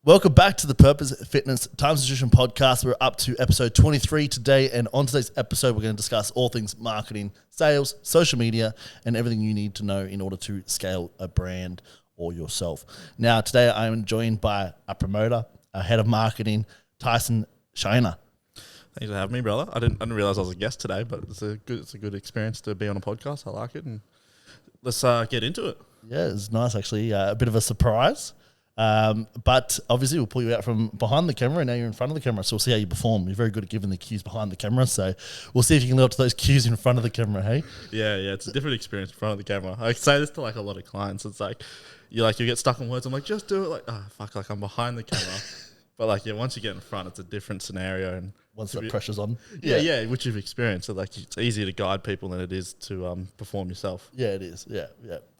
Welcome back to the Purpose Fitness Times Nutrition Podcast. We're up to episode 23 today, and on today's episode, we're going to discuss all things marketing, sales, social media, and everything you need to know in order to scale a brand or yourself. Now, today I am joined by a promoter, a head of marketing, Tyson Scheuner. Thanks for having me, brother. I didn't realize I was a guest today, but it's a good experience to be on a podcast. I like it, and let's get into it. Yeah, it's nice actually. A bit of a surprise. But obviously we'll pull you out from behind the camera, and now you're in front of the camera, so we'll see how you perform. You're very good at giving the cues behind the camera, so we'll see if you can live up to those cues in front of the camera, hey? Yeah, it's a different experience in front of the camera. I say this to like a lot of clients. It's like you get stuck on words. I'm like, just do it. Like, fuck, like I'm behind the camera. But like, yeah, once you get in front, it's a different scenario. And once the pressure's on. Yeah, which you've experienced. So like, it's easier to guide people than it is to perform yourself. Yeah, it is. Yeah.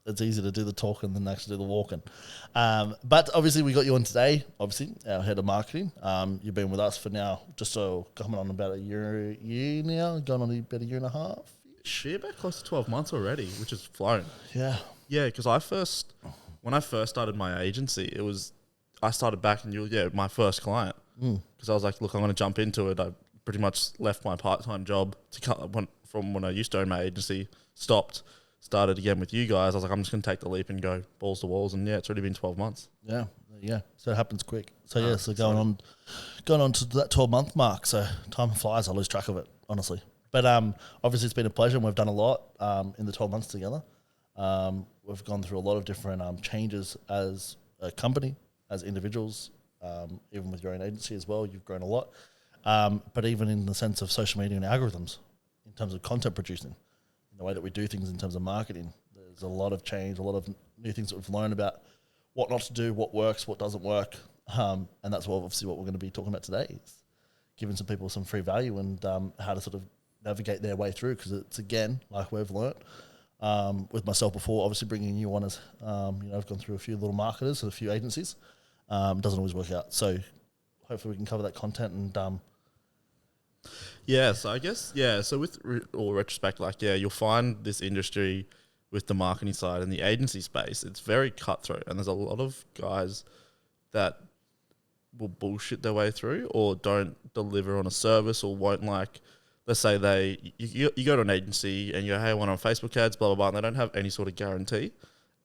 It's easier to do the talking than actually do the walking. But obviously we got you on today, obviously, our head of marketing. You've been with us for now just coming on about a year now, going on about a year and a half. Shit, about close to 12 months already, which is flown. Yeah. Yeah, because when I first started my agency, I started back and you were my first client. Because I was like, look, I'm going to jump into it. I pretty much left my part-time job from when I used to own my agency, started again with you guys. I was like, I'm just going to take the leap and go balls to walls. And yeah, it's already been 12 months. Yeah. So it happens quick. So so going on to that 12-month mark. So time flies. I lose track of it, honestly. But obviously it's been a pleasure, and we've done a lot in the 12 months together. We've gone through a lot of different changes as a company, as individuals, even with your own agency as well. You've grown a lot. But even in the sense of social media and algorithms, in terms of content producing, the way that we do things in terms of marketing, there's a lot of change, a lot of new things that we've learned about what not to do, what works, what doesn't work. And that's obviously what we're going to be talking about today, is giving some people some free value and how to sort of navigate their way through, because it's, again, like we've learnt with myself before, obviously bringing you on as, I've gone through a few little marketers and a few agencies. Doesn't always work out. So hopefully we can cover that content and so I guess, so with all retrospect, you'll find this industry with the marketing side and the agency space, it's very cutthroat, and there's a lot of guys that will bullshit their way through or don't deliver on a service, or won't, like, let's say you go to an agency and you go, hey, I want on Facebook ads, blah, blah, blah, and they don't have any sort of guarantee.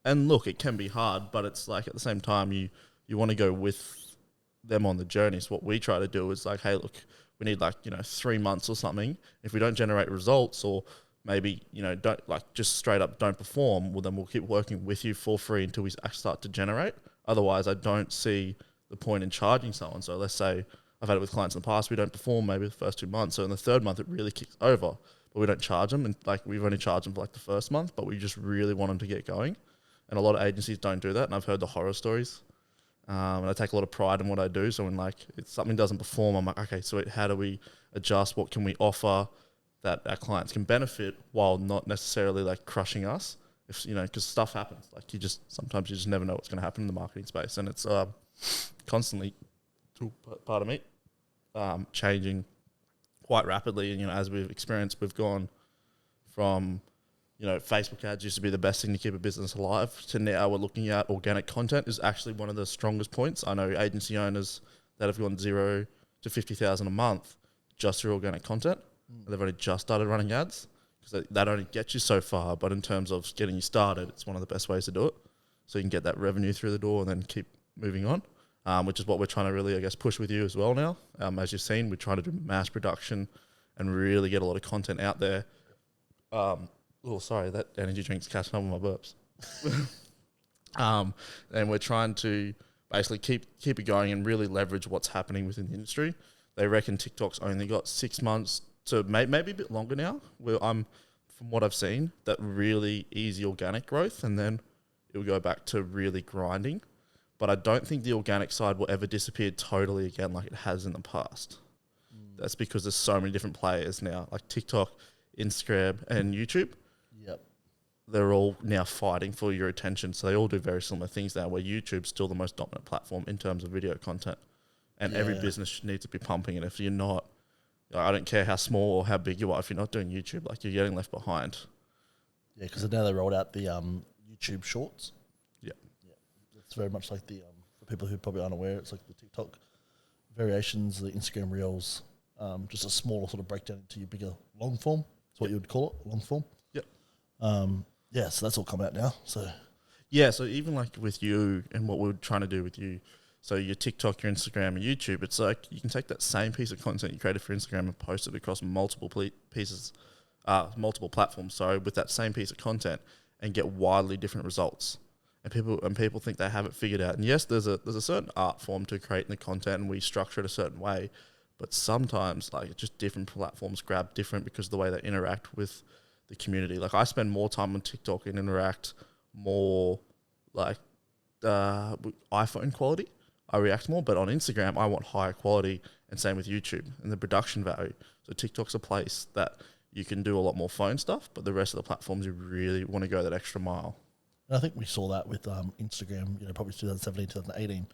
And look, it can be hard, but it's like at the same time, you want to go with them on the journey. So what we try to do is like, hey, look, we need 3 months or something. If we don't generate results, or maybe, don't just straight up don't perform, well, then we'll keep working with you for free until we actually start to generate. Otherwise, I don't see the point in charging someone. So let's say I've had it with clients in the past, we don't perform maybe the first 2 months. So in the third month, it really kicks over, but we don't charge them. And we've only charged them for the first month, but we just really want them to get going. And a lot of agencies don't do that. And I've heard the horror stories. And I take a lot of pride in what I do. So when if something doesn't perform, I'm like, okay, so how do we adjust? What can we offer that our clients can benefit while not necessarily crushing us? If because stuff happens. Sometimes you just never know what's going to happen in the marketing space, and it's constantly, pardon me, changing quite rapidly. And as we've experienced, we've gone from Facebook ads used to be the best thing to keep a business alive, to now we're looking at organic content is actually one of the strongest points. I know agency owners that have gone 0 to 50,000 a month just through organic content. They've only just started running ads, because that only gets you so far. But in terms of getting you started, it's one of the best ways to do it. So you can get that revenue through the door and then keep moving on, which is what we're trying to really, push with you as well now. As you've seen, we're trying to do mass production and really get a lot of content out there. Sorry, that energy drink's catching up with my burps. And we're trying to basically keep it going and really leverage what's happening within the industry. They reckon TikTok's only got 6 months to maybe a bit longer now. From what I've seen, that really easy organic growth, and then it will go back to really grinding. But I don't think the organic side will ever disappear totally again like it has in the past. That's because there's so many different players now, like TikTok, Instagram, and YouTube. Yep. They're all now fighting for your attention. So they all do very similar things now, where YouTube's still the most dominant platform in terms of video content. And every business needs to be pumping it. If you're not, I don't care how small or how big you are, if you're not doing YouTube, you're getting left behind. Yeah, because now they rolled out the YouTube Shorts. Yeah. It's very much like the for people who probably aren't aware, it's like the TikTok variations, the Instagram Reels, just a smaller sort of breakdown into your bigger long form. That's what you would call it, long form. Yep. Yeah, so that's all come out now. So Yeah, so even like with you and what we're trying to do with you, so your TikTok, your Instagram, and YouTube, it's like you can take that same piece of content you created for Instagram and post it across multiple multiple platforms. So with that same piece of content, and get wildly different results. And people think they have it figured out. And yes, there's a certain art form to creating the content, and we structure it a certain way. But sometimes, like, just different platforms grab different because of the way they interact with the community. Like, I spend more time on TikTok and interact more like iPhone quality. I react more, but on Instagram, I want higher quality, and same with YouTube and the production value. So TikTok's a place that you can do a lot more phone stuff, but the rest of the platforms, you really want to go that extra mile. and I think we saw that with Instagram, probably 2017, 2018,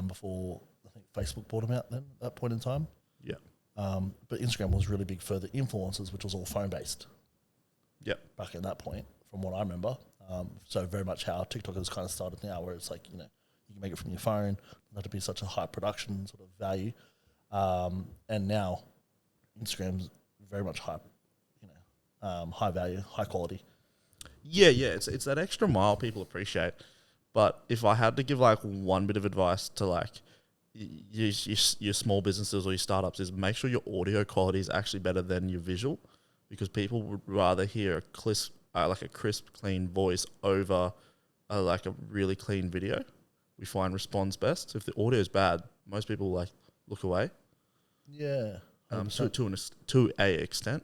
before I think Facebook bought them out then at that point in time. Yeah. But Instagram was really big for the influencers, which was all phone-based. Yep. Back at that point, from what I remember. So very much how TikTok has kind of started now, where it's like, you can make it from your phone, not to be such a high production sort of value. And now Instagram's very much high, high value, high quality. Yeah, it's that extra mile people appreciate. But if I had to give like one bit of advice to like your small businesses or your startups, is make sure your audio quality is actually better than your visual, because people would rather hear a crisp, clean voice over like a really clean video. We find responds best. If the audio is bad, most people like look away. Yeah, to a extent.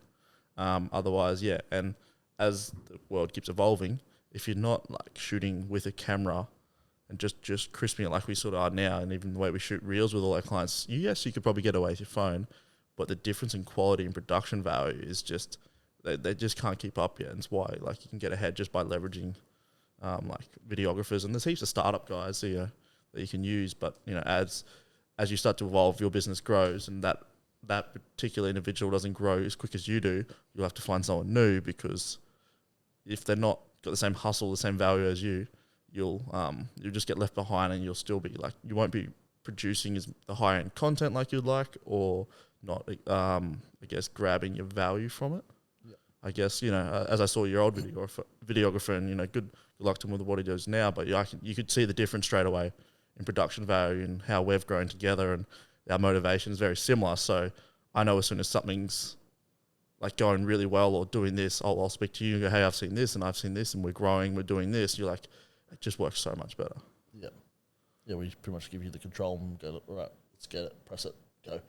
Otherwise, yeah. And as the world keeps evolving, if you're not like shooting with a camera and just crisping it like we sort of are now, and even the way we shoot reels with all our clients, you could probably get away with your phone, but the difference in quality and production value is just they just can't keep up yet. And it's why like you can get ahead just by leveraging like videographers, and there's heaps of startup guys that you can use. But as you start to evolve, your business grows, and that particular individual doesn't grow as quick as you do, you'll have to find someone new, because if they're not got the same hustle, the same value as you, you'll just get left behind, and you'll still be like, you won't be producing the high end content like you'd like, or not I guess grabbing your value from it. Yeah. I guess as I saw your old videographer, and good luck to him with what he does now, but you could see the difference straight away in production value and how we've grown together, and our motivation is very similar. So I know as soon as something's like going really well or doing this, I'll speak to you and go, hey, I've seen this and I've seen this and we're growing, we're doing this. You're like, it just works so much better. Yeah. Yeah, we pretty much give you the control and go, all right, let's get it, press it, go.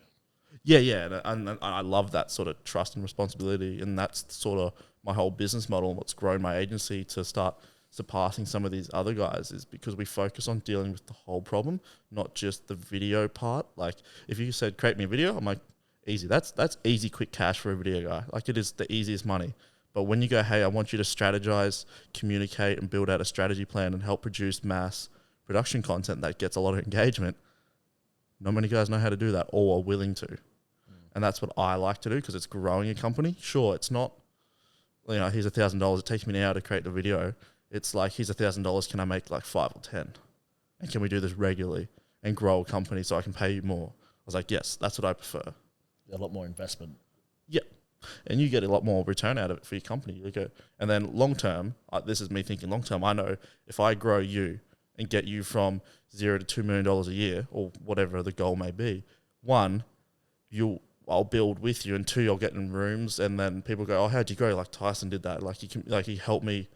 Yeah. And I love that sort of trust and responsibility. And that's sort of my whole business model, and what's grown my agency to start surpassing some of these other guys, is because we focus on dealing with the whole problem, not just the video part. Like if you said, create me a video, I'm like, easy. That's easy, quick cash for a video guy. Like it is the easiest money. But when you go, hey, I want you to strategize, communicate, and build out a strategy plan and help produce mass production content that gets a lot of engagement, not many guys know how to do that or are willing to. And that's what I like to do, because it's growing a company. Sure, it's not, here's $1,000. It takes me an hour to create the video. It's like, here's $1,000. Can I make like 5 or 10? And can we do this regularly and grow a company so I can pay you more? I was like, yes, that's what I prefer. A lot more investment. Yeah. And you get a lot more return out of it for your company. And then long term, this is me thinking long term, I know if I grow you and get you from $0 to $2 million a year, or whatever the goal may be, one, I'll build with you, and two, you'll get in rooms, and then people go, oh, how'd you grow? Like Tyson did that. He helped me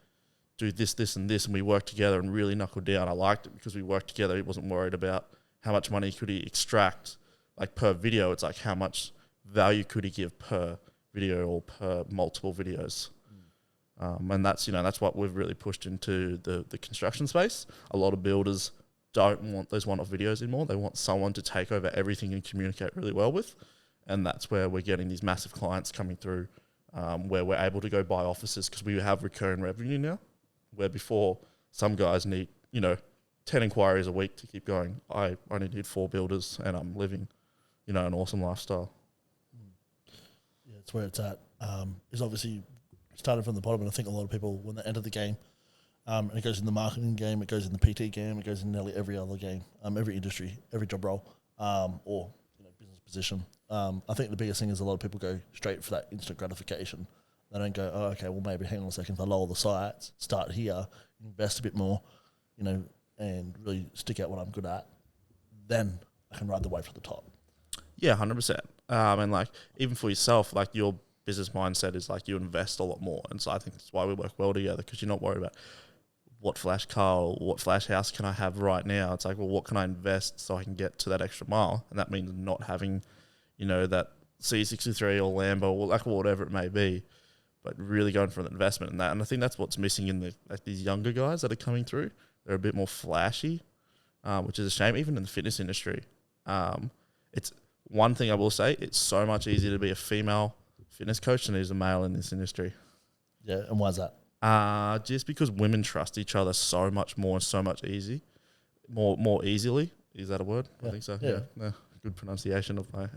do this, and this, and we worked together and really knuckled down. I liked it because we worked together. He wasn't worried about how much money could he extract, like per video. It's like how much value could he give per video or per multiple videos. And that's what we've really pushed into the construction space. A lot of builders don't want those one-off videos anymore. They want someone to take over everything and communicate really well with. And that's where we're getting these massive clients coming through, where we're able to go buy offices, because we have recurring revenue now, where before some guys need 10 inquiries a week to keep going. I only need 4 builders, and I'm living an awesome lifestyle. Yeah, it's where it's at. It's obviously started from the bottom, and I think a lot of people, when they enter the game, And it goes in the marketing game, it goes in the PT game, it goes in nearly every other game, every industry, every job role, or business position. I think the biggest thing is a lot of people go straight for that instant gratification. They don't go, oh, okay, well maybe hang on a second, if I lower the sights, start here, invest a bit more, and really stick out what I'm good at, then I can ride the wave to the top. Yeah, 100%. And like even for yourself, like your business mindset is like you invest a lot more, and so I think that's why we work well together, because you're not worried about what flash car or what flash house can I have right now. It's like, well, what can I invest so I can get to that extra mile? And that means not having, that C63 or Lambo or like whatever it may be, but really going for an investment in that. And I think that's what's missing in these younger guys that are coming through. They're a bit more flashy, which is a shame, even in the fitness industry. It's one thing I will say, it's so much easier to be a female fitness coach than it is a male in this industry. Yeah, and why is that? Just because women trust each other so much more and so much more easily. Is that a word? Yeah. I think so. Yeah. Good pronunciation of my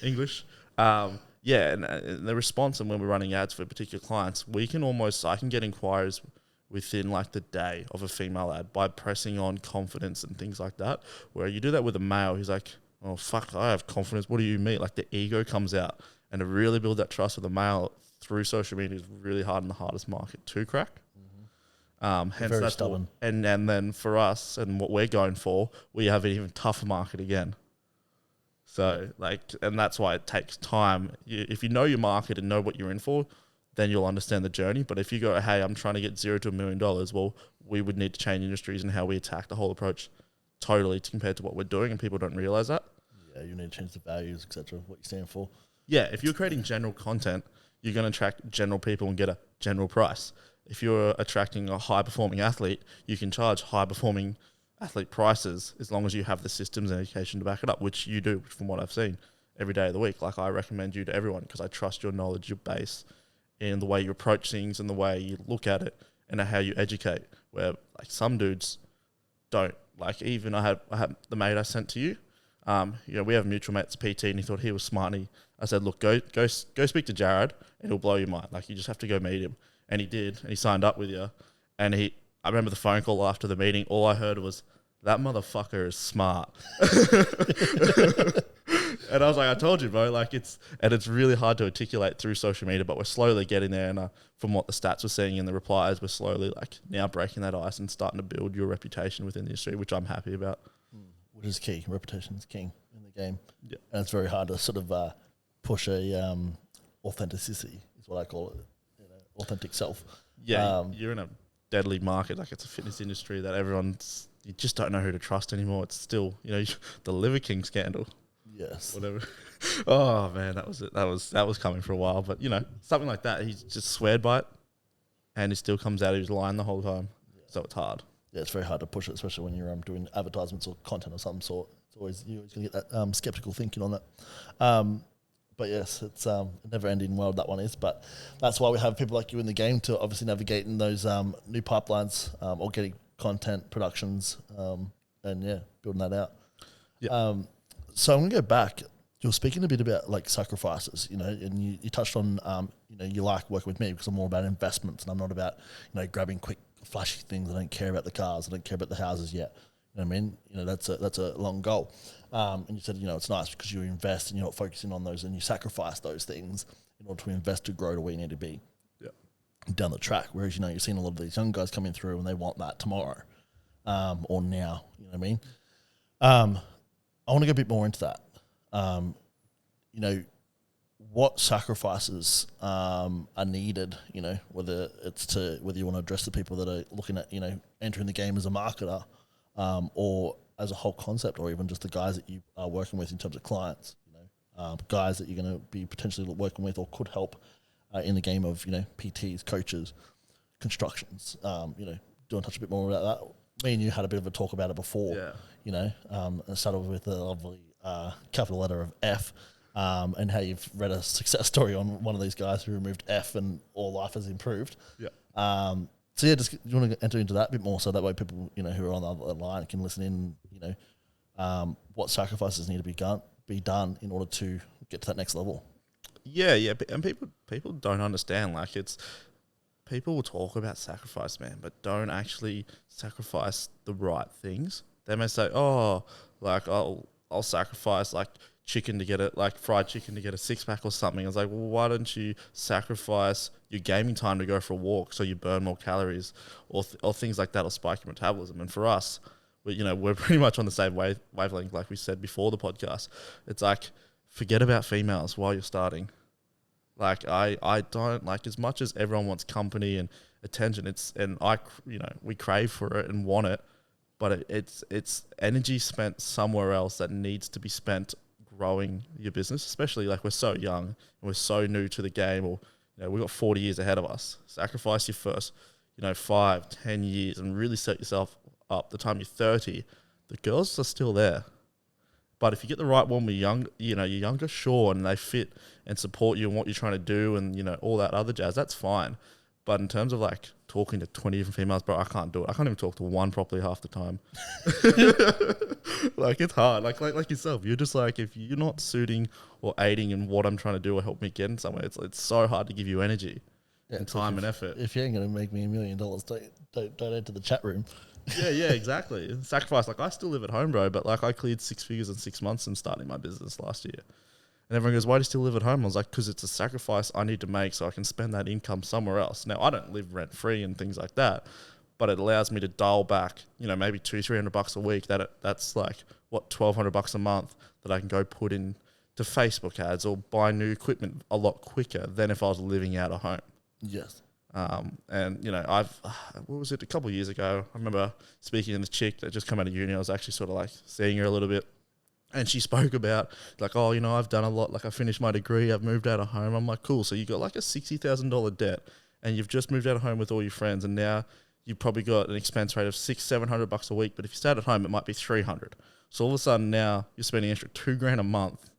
English. And the response, and when we're running ads for particular clients, I can get inquiries within like the day of a female ad by pressing on confidence and things like that. Where you do that with a male, he's like, oh fuck, I have confidence. What do you mean? Like the ego comes out, and to really build that trust with a male through social media is really hard and the hardest market to crack. Hence Very that's stubborn. And then for us and what we're going for, we have an even tougher market again. So and that's why it takes time. If you know your market and know what you're in for, then you'll understand the journey. But if you go, hey, I'm trying to get $0 to $1 million, well, we would need to change industries and how we attack the whole approach totally compared to what we're doing, and people don't realize that. Yeah, you need to change the values, etc. What you stand for. Yeah, if you're creating general content, you're going to attract general people and get a general price. If you're attracting a high-performing athlete, you can charge high-performing athlete prices as long as you have the systems and education to back it up, which you do from what I've seen every day of the week. Like I recommend you to everyone because I trust your knowledge, your base, and the way you approach things and the way you look at it and how you educate, where like some dudes don't. Like even I had the mate I sent to you. We have a mutual mate that's PT, and he thought he was smart. And I said, look, go speak to Jared, and he'll blow your mind. Like you just have to go meet him, and he did, and he signed up with you. And I remember the phone call after the meeting. All I heard was, that motherfucker is smart. And I was like, I told you, bro. Like it's really hard to articulate through social media, but we're slowly getting there. And from what the stats were seeing in the replies, we're slowly like now breaking that ice and starting to build your reputation within the industry, which I'm happy about. Which is key. Reputation is king in the game. Yeah. And it's very hard to sort of push a authenticity is what I call it. Authentic self. Yeah, you're in a deadly market. Like it's a fitness industry that you just don't know who to trust anymore. It's still, the Liver King scandal. Yes. Whatever. Oh man, that was it. That was coming for a while, but something like that. He's just sweared by it, and he still comes out. He was lying the whole time, so it's hard. Yeah, it's very hard to push it, especially when you're doing advertisements or content of some sort. You're always going to get that skeptical thinking on that. But yes, it's a never-ending world that one is. But that's why we have people like you in the game to obviously navigate in those new pipelines, organic content productions, and building that out. Yeah. So I'm going to go back. You were speaking a bit about like sacrifices, and you touched on, you like working with me because I'm more about investments and I'm not about, grabbing quick, flashy things. I don't care about the cars. I don't care about the houses yet. You know what I mean? That's a long goal. And you said, it's nice because you invest and you're not focusing on those and you sacrifice those things in order to invest to grow to where you need to be down the track. Whereas, you're seeing a lot of these young guys coming through and they want that tomorrow or now. You know what I mean? I want to go a bit more into that. What sacrifices are needed, whether you want to address the people that are looking at, entering the game as a marketer, or as a whole concept, or even just the guys that you are working with in terms of clients, guys that you're going to be potentially working with or could help in the game of, PTs, coaches, constructions. Do you want to touch a bit more about that? Me and you had a bit of a talk about it before, it started with the lovely capital letter of F, and how you've read a success story on one of these guys who removed F and all life has improved. Yeah. Just you want to enter into that a bit more so that way people, who are on the other line can listen in, what sacrifices need to be done in order to get to that next level. Yeah, and people don't understand. Like people will talk about sacrifice, man, but don't actually sacrifice the right things. They may say, oh, like I'll sacrifice like chicken to get it, like fried chicken to get a 6-pack or something. I was like, well, why don't you sacrifice your gaming time to go for a walk so you burn more calories, or things like that, or spike your metabolism? And for us, we're pretty much on the same wavelength, like we said before the podcast. It's like, forget about females while you're starting. Like I don't, like, as much as everyone wants company and attention, we crave for it and want it, but it's energy spent somewhere else that needs to be spent growing your business, especially like we're so young and we're so new to the game, or we've got 40 years ahead of us. Sacrifice your first 5-10 years and really set yourself up. The time you're 30, the girls are still there. But if you get the right one with you're younger, sure, and they fit and support you and what you're trying to do and, all that other jazz, that's fine. But in terms of like talking to 20 different females, bro, I can't do it. I can't even talk to one properly half the time. Like, it's hard. Like yourself, you're just like, if you're not suiting or aiding in what I'm trying to do or help me get in somewhere, it's so hard to give you energy and time and effort. If you ain't going to make me $1 million, don't enter the chat room. Yeah, exactly. Sacrifice. Like, I still live at home, bro, but like I cleared 6 figures in 6 months in starting my business last year. And everyone goes, why do you still live at home? I was like, because it's a sacrifice I need to make so I can spend that income somewhere else. Now, I don't live rent free and things like that, but it allows me to dial back, maybe $200-300 a week. That's like, what, $1,200 a month that I can go put in to Facebook ads or buy new equipment a lot quicker than if I was living out of home. Yes. And what was it, a couple of years ago, I remember speaking to this chick that just come out of uni. I was actually sort of like seeing her a little bit, and she spoke about like, oh, I've done a lot, like I finished my degree, I've moved out of home. I'm like, cool. So you got like a $60,000 debt and you've just moved out of home with all your friends, and now you've probably got an expense rate of $600-700 a week, but if you stayed at home, it might be $300. So all of a sudden now you're spending an extra $2,000 a month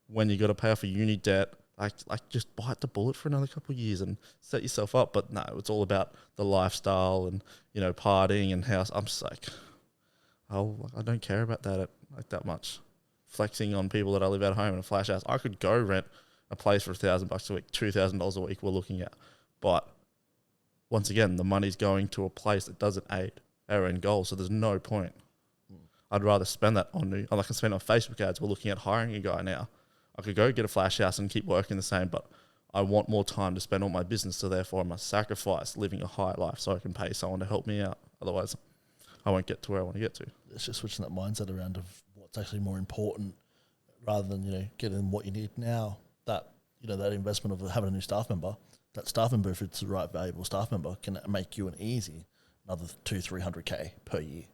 when you got to pay off a uni debt. Like just bite the bullet for another couple of years and set yourself up. But no, it's all about the lifestyle and, partying and house. I'm just like, I don't care about that that much. Flexing on people that I live at home in a flash house. I could go rent a place for $1,000 a week, $2,000 a week we're looking at. But once again, the money's going to a place that doesn't aid our end goal. So there's no point. I'd rather spend that on I can spend on Facebook ads. We're looking at hiring a guy now. I could go get a flash house and keep working the same, but I want more time to spend on my business, so therefore I must sacrifice living a high life so I can pay someone to help me out. Otherwise, I won't get to where I want to get to. It's just switching that mindset around of what's actually more important rather than, getting what you need now. That, that investment of having a new staff member, that staff member, if it's the right valuable staff member, can make you an easy another $200-300K per year.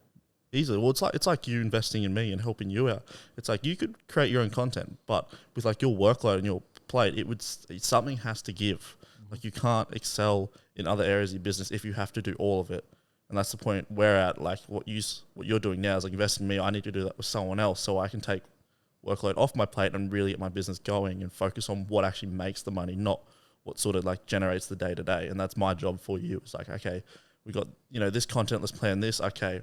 Easily. Well, it's like you investing in me and helping you out. It's like you could create your own content, but with like your workload and your plate, something has to give. Mm-hmm. Like, you can't excel in other areas of your business if you have to do all of it. And that's the point we're at. Like, what you're doing now is like investing in me. I need to do that with someone else so I can take workload off my plate and really get my business going and focus on what actually makes the money, not what sort of like generates the day to day. And that's my job for you. It's like, okay, we got, this content, let's plan this. Okay.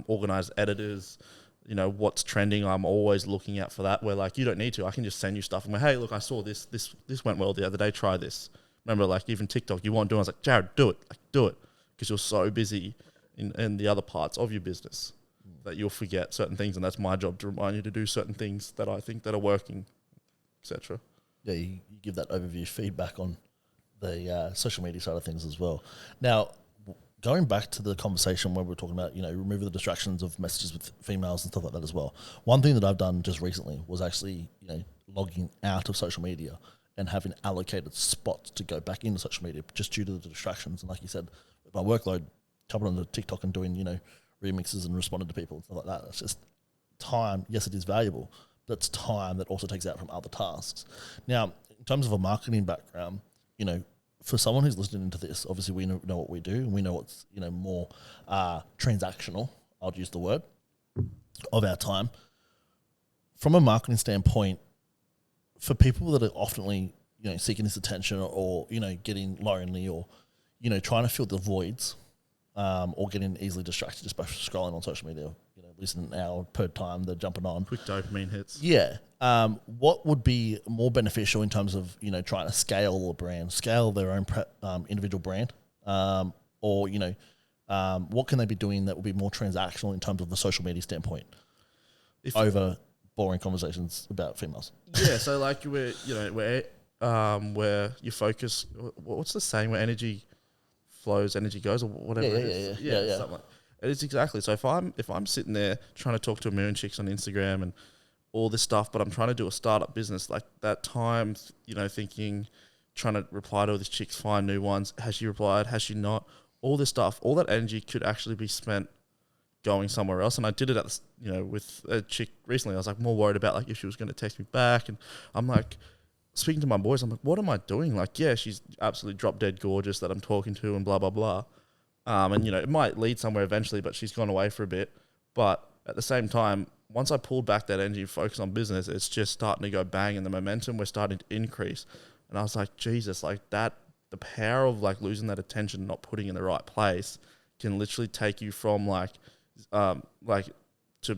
Organize editors, what's trending. I'm always looking out for that, where like, you don't need to, I can just send you stuff and go, hey, look, I saw this went well the other day, try this. Remember, like, even TikTok, you weren't doing, I was like, Jared, do it, because you're so busy in the other parts of your business that you'll forget certain things, and that's my job, to remind you to do certain things that I think that are working, etc. Yeah, you give that overview feedback on the social media side of things as well. Now, going back to the conversation where we're talking about, removing the distractions of messages with females and stuff like that as well. One thing that I've done just recently was actually, logging out of social media and having allocated spots to go back into social media just due to the distractions. And like you said, with my workload, jumping onto TikTok and doing, remixes and responding to people and stuff like that. It's just time. Yes, it is valuable, but it's time that also takes out from other tasks. Now, in terms of a marketing background, for someone who's listening to this, obviously we know what we do, and we know what's more transactional, I'll use the word, of our time. From a marketing standpoint, for people that are often seeking this attention or getting lonely or trying to fill the voids or getting easily distracted just by scrolling on social media, least an hour per time they're jumping on. Quick dopamine hits. Yeah. What would be more beneficial in terms of, trying to scale a brand, scale their own individual brand, or, what can they be doing that will be more transactional in terms of the social media standpoint over boring conversations about females? Yeah, so like where you focus. What's the saying? Where energy flows, energy goes, or whatever it is. Yeah. Something like. It's exactly. So if I'm sitting there trying to talk to a million chicks on Instagram and all this stuff, but I'm trying to do a startup business, like that time, thinking, trying to reply to all these chicks, find new ones. Has she replied? Has she not? All this stuff, all that energy could actually be spent going somewhere else. And I did it with a chick recently. I was like more worried about like if she was going to text me back, and I'm like speaking to my boys. I'm like, what am I doing? Like, yeah, she's absolutely drop dead gorgeous that I'm talking to, and blah blah blah. And it might lead somewhere eventually, but she's gone away for a bit. But at the same time, once I pulled back that energy and focus on business, it's just starting to go bang, and the momentum we're starting to increase. And I was like, Jesus, like that, the power of like losing that attention, not putting in the right place, can literally take you from to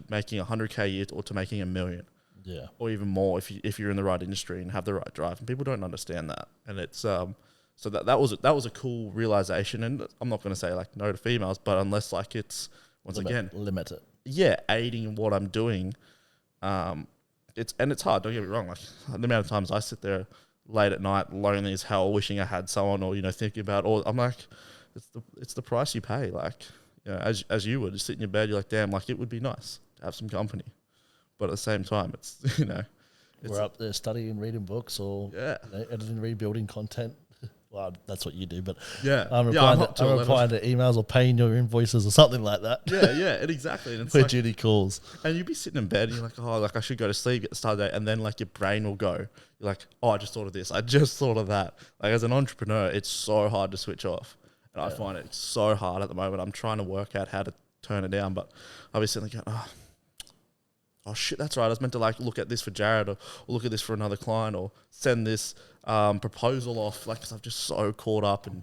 making 100K a year or to making $1 million. Yeah. Or even more if you're in the right industry and have the right drive. And people don't understand that. And it's so that was a cool realization. And I'm not going to say like no to females, but unless like it's limit it. Yeah, aiding in what I'm doing. It's hard. Don't get me wrong. Like the amount of times I sit there late at night, lonely as hell, wishing I had someone, or thinking about all. I'm like, it's the price you pay. Like, as you would, just sit in your bed, you're like, damn, like it would be nice to have some company, but at the same time, it's we're up there studying, reading books, or editing, rebuilding content. Well, that's what you do, but I'm replying to emails or paying your invoices or something like that. Yeah, exactly. And it's where duty calls. And you'd be sitting in bed and you're like, oh, like I should go to sleep, get the start of the day, and then like your brain will go. You're like, oh, I just thought of this. I just thought of that. Like as an entrepreneur, it's so hard to switch off. And I find it so hard at the moment. I'm trying to work out how to turn it down, but I'll be sitting there going, oh shit, that's right. I was meant to like look at this for Jared or look at this for another client or send this proposal off. Like, cause I'm just so caught up in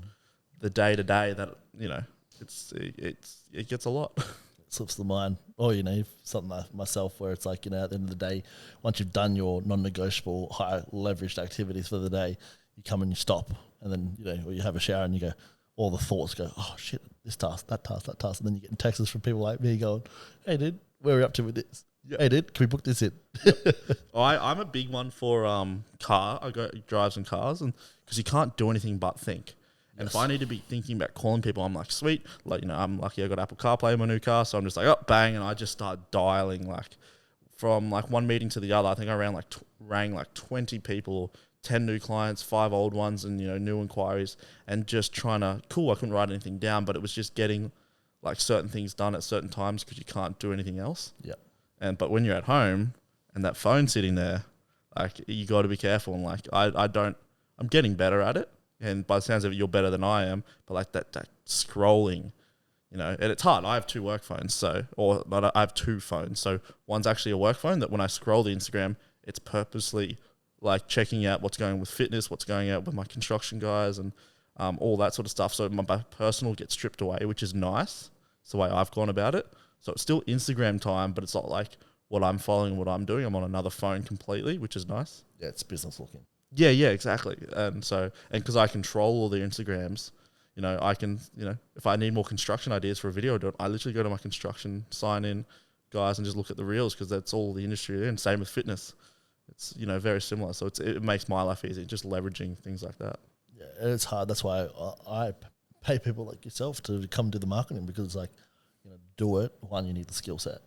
the day to day that, it gets a lot. It slips the mind. Or, something like myself where it's like, at the end of the day, once you've done your non-negotiable high leveraged activities for the day, you come and you stop and then, or you have a shower and you go, all the thoughts go, oh shit, this task, that task, that task. And then you get texts from people like me going, hey dude, where are we up to with this? Yep. Hey dude, can we book this in? I'm a big one for I go drives and cars, and because you can't do anything but think. And if I need to be thinking about calling people, I'm like, sweet, like I'm lucky I got Apple CarPlay in my new car, so I'm just like, oh bang, and I just start dialing like from like one meeting to the other. I think I rang like 20 people, 10 new clients, 5 old ones, and new inquiries, and just trying to I couldn't write anything down, but it was just getting like certain things done at certain times because you can't do anything else. Yeah. But when you're at home and that phone's sitting there, like you got to be careful. And like I'm getting better at it. And by the sounds of it, you're better than I am. But like that scrolling, and it's hard. I have 2 work phones, I have 2 phones. So one's actually a work phone that when I scroll the Instagram, it's purposely like checking out what's going on with fitness, what's going out with my construction guys, and all that sort of stuff. So my personal gets stripped away, which is nice. It's the way I've gone about it. So it's still Instagram time, but it's not like what I'm following, what I'm doing. I'm on another phone completely, which is nice. Yeah, it's business looking. Yeah, exactly. And because I control all the Instagrams, I can, if I need more construction ideas for a video, I literally go to my construction sign-in guys and just look at the reels because that's all the industry in. Same with fitness. It's, very similar. So it makes my life easy, just leveraging things like that. Yeah, it's hard. That's why I pay people like yourself to come do the marketing because it's like, do it. 1, you need the skill set.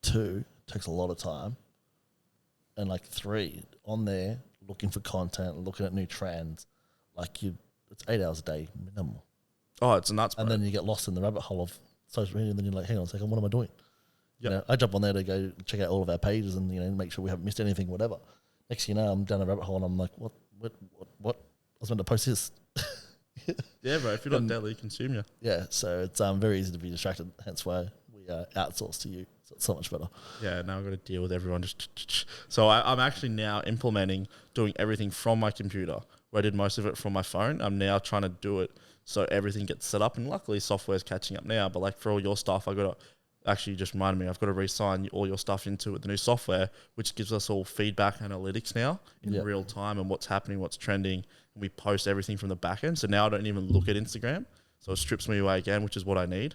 2, it takes a lot of time. And like 3, on there, looking for content, looking at new trends. Like it's 8 hours a day minimum. Oh, it's nuts, bro. And then you get lost in the rabbit hole of social media and then you're like, hang on a second, what am I doing? Yep. I jump on there to go check out all of our pages and, make sure we haven't missed anything, whatever. Next thing you know, I'm down a rabbit hole and I'm like, what? I was meant to post this. Yeah, bro. If you're not daily, consume you. Yeah, so it's very easy to be distracted. Hence why we outsource to you. So it's so much better. Yeah, now I've got to deal with everyone. So I'm actually now implementing doing everything from my computer, where I did most of it from my phone. I'm now trying to do it so everything gets set up, and luckily software's catching up now. But like for all your stuff, I got actually just reminded me, I've got to re-sign all your stuff into the new software, which gives us all feedback analytics now in real time and what's happening, what's trending. And we post everything from the back end. So now I don't even look at Instagram. So it strips me away again, which is what I need,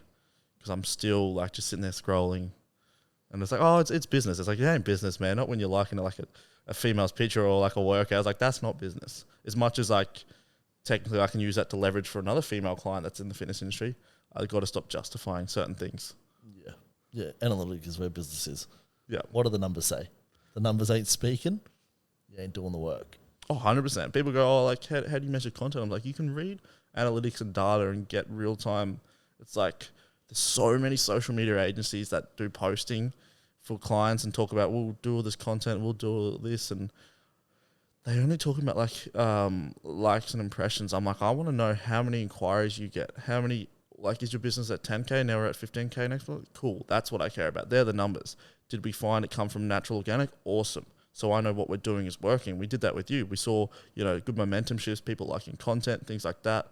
because I'm still like just sitting there scrolling. And it's like, oh, it's business. It's like, it ain't business, man. Not when you're liking like a female's picture or like a workout. It's like, that's not business. As much as like technically I can use that to leverage for another female client that's in the fitness industry, I've got to stop justifying certain things. Yeah. Yeah. Analytics is where business is. Yeah. What do the numbers say? The numbers ain't speaking. You ain't doing the work. Oh, 100%. People go, oh, like, how do you measure content? I'm like, you can read analytics and data and get real time. It's like, there's so many social media agencies that do posting for clients and talk about, we'll do all this content, we'll do all this. And they're only talking about like likes and impressions. I'm like, I want to know how many inquiries you get. How many, like, is your business at 10K? Now we're at 15K next month? Cool. That's what I care about. They're the numbers. Did we find it come from natural organic? Awesome. So I know what we're doing is working. We did that with you. We saw, good momentum shifts, people liking content, things like that.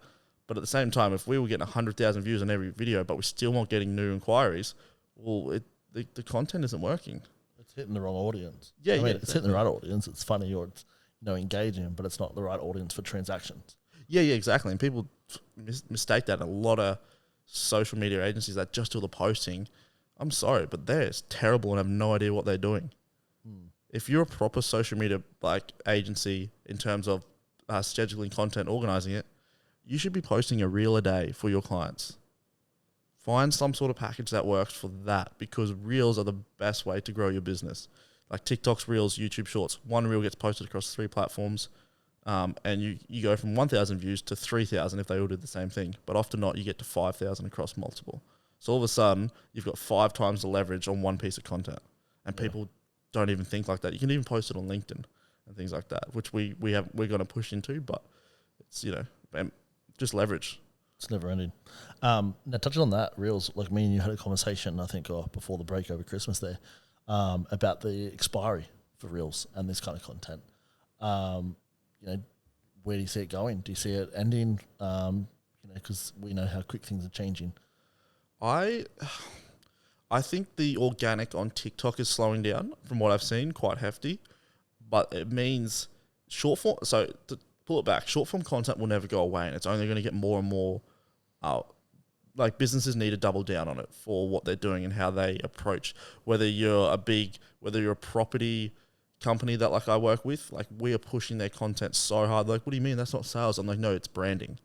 But at the same time, if we were getting 100,000 views on every video, but we're still not getting new inquiries, well, the content isn't working. It's hitting the wrong audience. Yeah, it's hitting the right audience. It's funny or it's engaging, but it's not the right audience for transactions. Yeah, exactly. And people mistake that. A lot of social media agencies that just do the posting, I'm sorry, but they're terrible and have no idea what they're doing. If you're a proper social media like agency in terms of scheduling content, organizing it, you should be posting a reel a day for your clients. Find some sort of package that works for that, because reels are the best way to grow your business. Like TikTok's reels, YouTube shorts, one reel gets posted across 3 platforms, and you go from 1,000 views to 3,000 if they all did the same thing. But often not, you get to 5,000 across multiple. So all of a sudden, you've got 5 times the leverage on one piece of content. And people don't even think like that. You can even post it on LinkedIn and things like that, which we're going to push into, but it's, just leverage. It's never ending. Now, touching on that, reels, like me and you had a conversation, I think, before the break over Christmas there, about the expiry for reels and this kind of content. Where do you see it going? Do you see it ending? Because we know how quick things are changing. I think the organic on TikTok is slowing down from what I've seen, quite hefty, but it means short form. So to pull it back, short form content will never go away, and it's only going to get more and more out. Like, businesses need to double down on it for what they're doing and how they approach. Whether you're a property company that like I work with, like we are pushing their content so hard. Like, what do you mean that's not sales? I'm like, no, it's branding.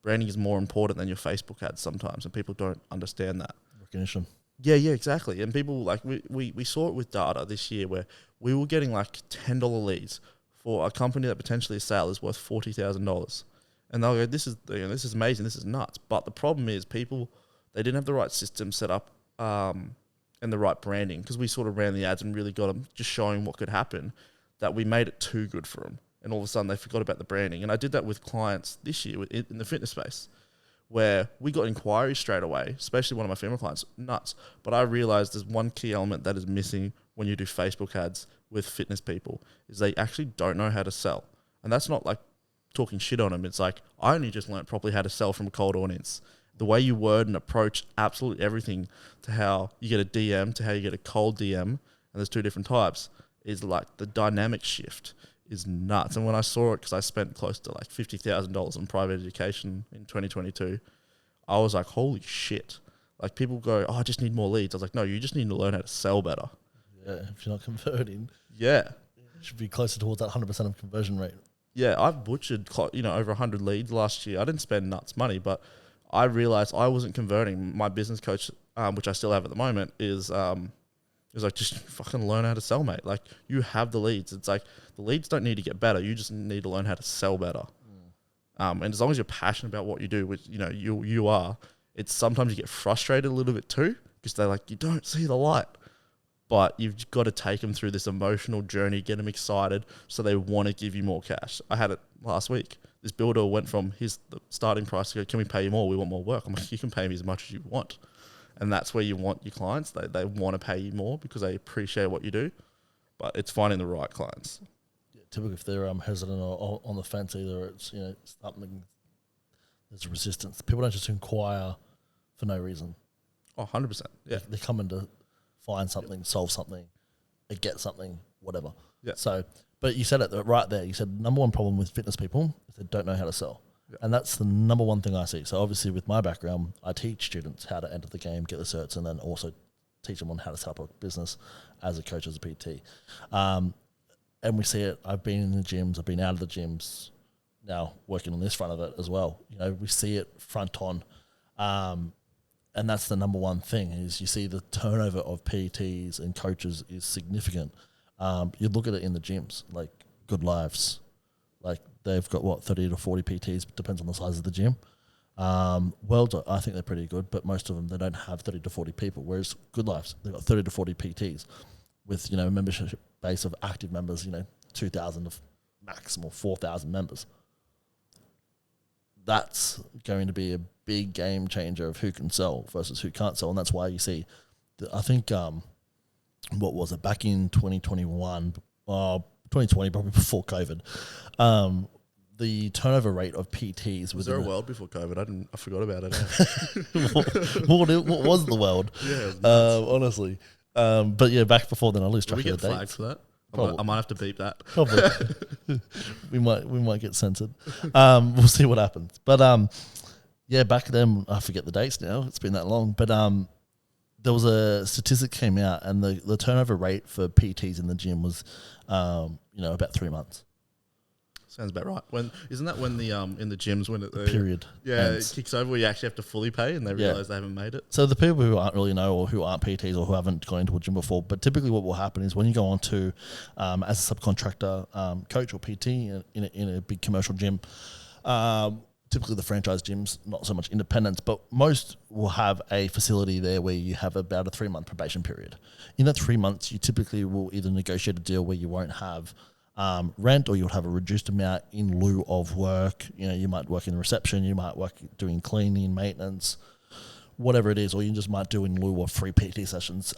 Branding is more important than your Facebook ads sometimes, and people don't understand that. Recognition. Yeah, exactly. And people, like, we saw it with data this year where we were getting like $10 leads for a company that potentially a sale is worth $40,000. And they'll go, this is amazing, this is nuts. But the problem is people, they didn't have the right system set up and the right branding, because we sort of ran the ads and really got them just showing what could happen, that we made it too good for them. And all of a sudden they forgot about the branding. And I did that with clients this year in the fitness space, where we got inquiries straight away, especially one of my female clients, nuts. But I realized there's one key element that is missing when you do Facebook ads with fitness people, is they actually don't know how to sell. And that's not like talking shit on them. It's like, I only just learned properly how to sell from a cold audience. The way you word and approach absolutely everything, to how you get a DM to how you get a cold DM, and there's 2 different types, is like the dynamic shift is nuts. And when I saw it, because I spent close to like $50,000 on private education in 2022, I was like, holy shit. Like, people go, oh, I just need more leads. I was like, no, you just need to learn how to sell better. Yeah, if you're not converting. Yeah. It should be closer towards that 100% of conversion rate. Yeah, I've butchered, over 100 leads last year. I didn't spend nuts money, but I realized I wasn't converting. My business coach, which I still have at the moment, is like, just fucking learn how to sell, mate. Like, you have the leads. It's like, the leads don't need to get better. You just need to learn how to sell better. And as long as you're passionate about what you do, which, you are, it's sometimes you get frustrated a little bit too, because they're like, you don't see the light. But you've got to take them through this emotional journey, get them excited, so they want to give you more cash. I had it last week. This builder went from the starting price to go, can we pay you more? We want more work. I'm like, you can pay me as much as you want. And that's where you want your clients. They want to pay you more because they appreciate what you do. But it's finding the right clients. Yeah, typically, if they're hesitant or on the fence, either it's something, there's a resistance. People don't just inquire for no reason. Oh, 100%. Yeah. They're coming to find something, solve something, get something, whatever. Yeah. So, but you said it right there. You said number one problem with fitness people is they don't know how to sell. Yeah. And that's the number one thing I see. So obviously with my background, I teach students how to enter the game, get the certs, and then also teach them on how to set up a business as a coach, as a PT. And we see it. I've been in the gyms. I've been out of the gyms. Now working on this front of it as well. You know, we see it front on. And that's the number one thing is you see the turnover of PTs and coaches is significant. You look at it in the gyms, like Good Lives. Like they've got, 30 to 40 PTs, depends on the size of the gym. Worlds, I think they're pretty good, but most of them, they don't have 30 to 40 people, whereas Good Lives, they've got 30 to 40 PTs with, a membership base of active members, 2,000 of maximum, 4,000 members. That's going to be a big game changer of who can sell versus who can't sell. And that's why you see, I think, what was it, back in 2021, 2020, probably before COVID, the turnover rate of PTs was there a world before COVID? I forgot about it. What was the world? Yeah, honestly. But yeah, back before then, I lose track of the dates. We get flagged for that. I might have to beep that. Probably. we might get censored. We'll see what happens. But yeah, back then, I forget the dates now. It's been that long. But there was a statistic came out, and the turnover rate for PTs in the gym was, about 3 months. Sounds about right. Isn't that when the in the gyms when it period it kicks over where you actually have to fully pay and they realise they haven't made it? So the people who aren't really know or who aren't PTs or who haven't gone into a gym before, but typically what will happen is when you go on to as a subcontractor coach or PT in a big commercial gym, typically the franchise gyms, not so much independents, but most will have a facility there where you have about a 3-month probation period. In that 3 months, you typically will either negotiate a deal where you won't have rent, or you'll have a reduced amount in lieu of work. You might work in the reception, you might work doing cleaning, maintenance, whatever it is, or you just might do in lieu of free PT sessions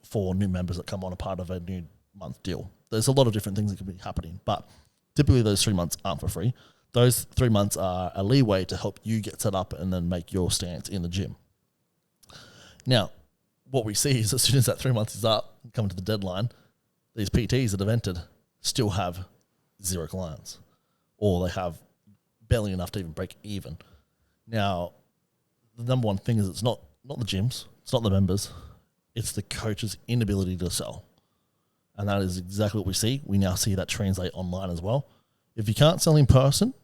for new members that come on a part of a new month deal. There's a lot of different things that could be happening, but typically those 3 months aren't for free. Those 3 months are a leeway to help you get set up and then make your stance in the gym. Now, what we see is as soon as that 3 months is up, coming to the deadline, these PTs that have entered still have 0 clients, or they have barely enough to even break even. Now, the number one thing is it's not the gyms, it's not the members, it's the coach's inability to sell. And that is exactly what we see. We now see that translate online as well. If you can't sell in person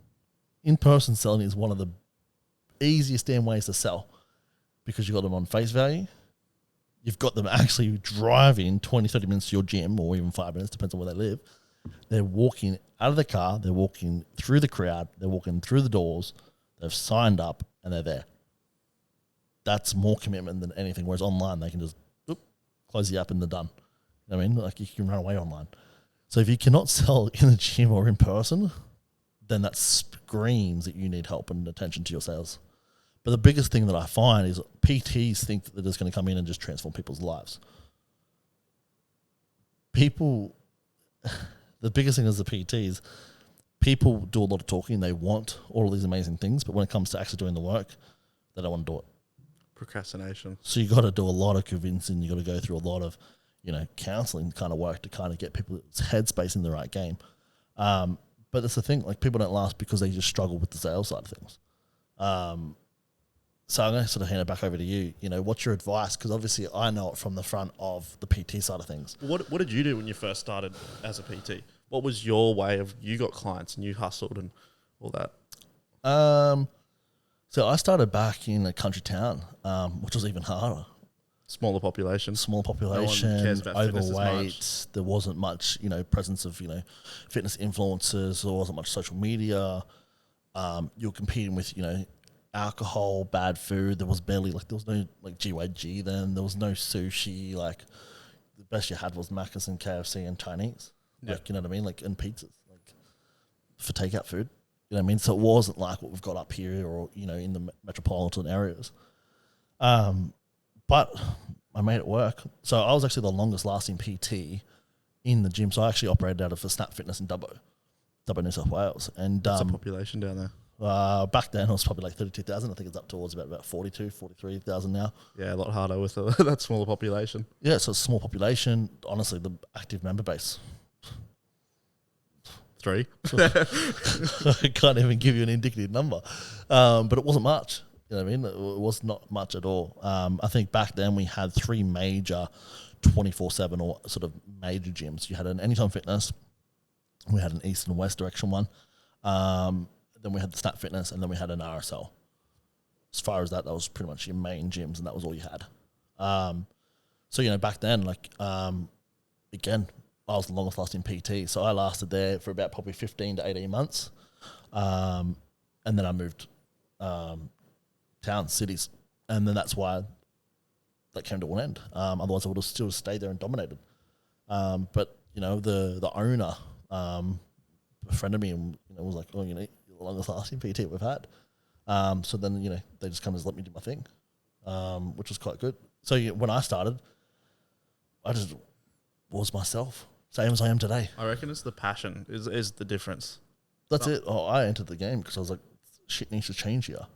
selling is one of the easiest damn ways to sell, because you've got them on face value. You've got them actually driving 20, 30 minutes to your gym, or even 5 minutes, depends on where they live. They're walking out of the car, they're walking through the crowd, they're walking through the doors, they've signed up, and they're there. That's more commitment than anything, whereas online they can just close the app and they're done. You know what I mean? Like, you can run away online. So if you cannot sell in the gym or in person, then that screams that you need help and attention to your sales. But the biggest thing that I find is PTs think that they're just going to come in and just transform people's lives. The biggest thing is the PTs, people do a lot of talking. They want all of these amazing things, but when it comes to actually doing the work, they don't want to do it. Procrastination. So you got to do a lot of convincing. You got to go through a lot of, counseling kind of work to kind of get people's headspace in the right game. But that's the thing, like, people don't last because they just struggle with the sales side of things. So I'm going to sort of hand it back over to you. What's your advice? Because obviously I know it from the front of the PT side of things. What did you do when you first started as a PT? What was your way of, you got clients and you hustled and all that? So I started back in a country town, which was even harder. Smaller population, no one cares about overweight. There wasn't much, presence of, fitness influencers. There wasn't much social media. You're competing with, alcohol, bad food. There was barely, there was no, GYG then. There was no sushi. The best you had was Macca's and KFC and Chinese. Yeah. You know what I mean? And pizzas, for takeout food. You know what I mean? So it wasn't like what we've got up here or, in the metropolitan areas. But I made it work. So I was actually the longest lasting PT in the gym. So I actually operated out of a Snap Fitness in Dubbo, New South Wales. And what's the population down there? Back then it was probably like 32,000. I think it's up towards about 43,000 now. Yeah, a lot harder with that smaller population. Yeah, so it's a small population. Honestly, the active member base. 3. I can't even give you an indicative number. But it wasn't much. You know what I mean? It was not much at all. I think back then we had 3 major 24/7 or sort of major gyms. You had an Anytime Fitness, we had an East and West direction one, then we had the Snap Fitness, and then we had an RSL. As far as that was pretty much your main gyms, and that was all you had. So, you know, back then, like, again, I was the longest lasting PT, so I lasted there for about probably 15 to 18 months. And then I moved towns, cities, and then that's why that came to an end. Otherwise, I would have still stayed there and dominated. But, you know, the owner befriended me and, you know, was like, oh, you know, you're the longest lasting PT we've had. So then, you know, they just kind of let me do my thing, which was quite good. So when I started, I just was myself, same as I am today. I reckon it's the passion is the difference. That's it. Oh, I entered the game because I was like, shit needs to change here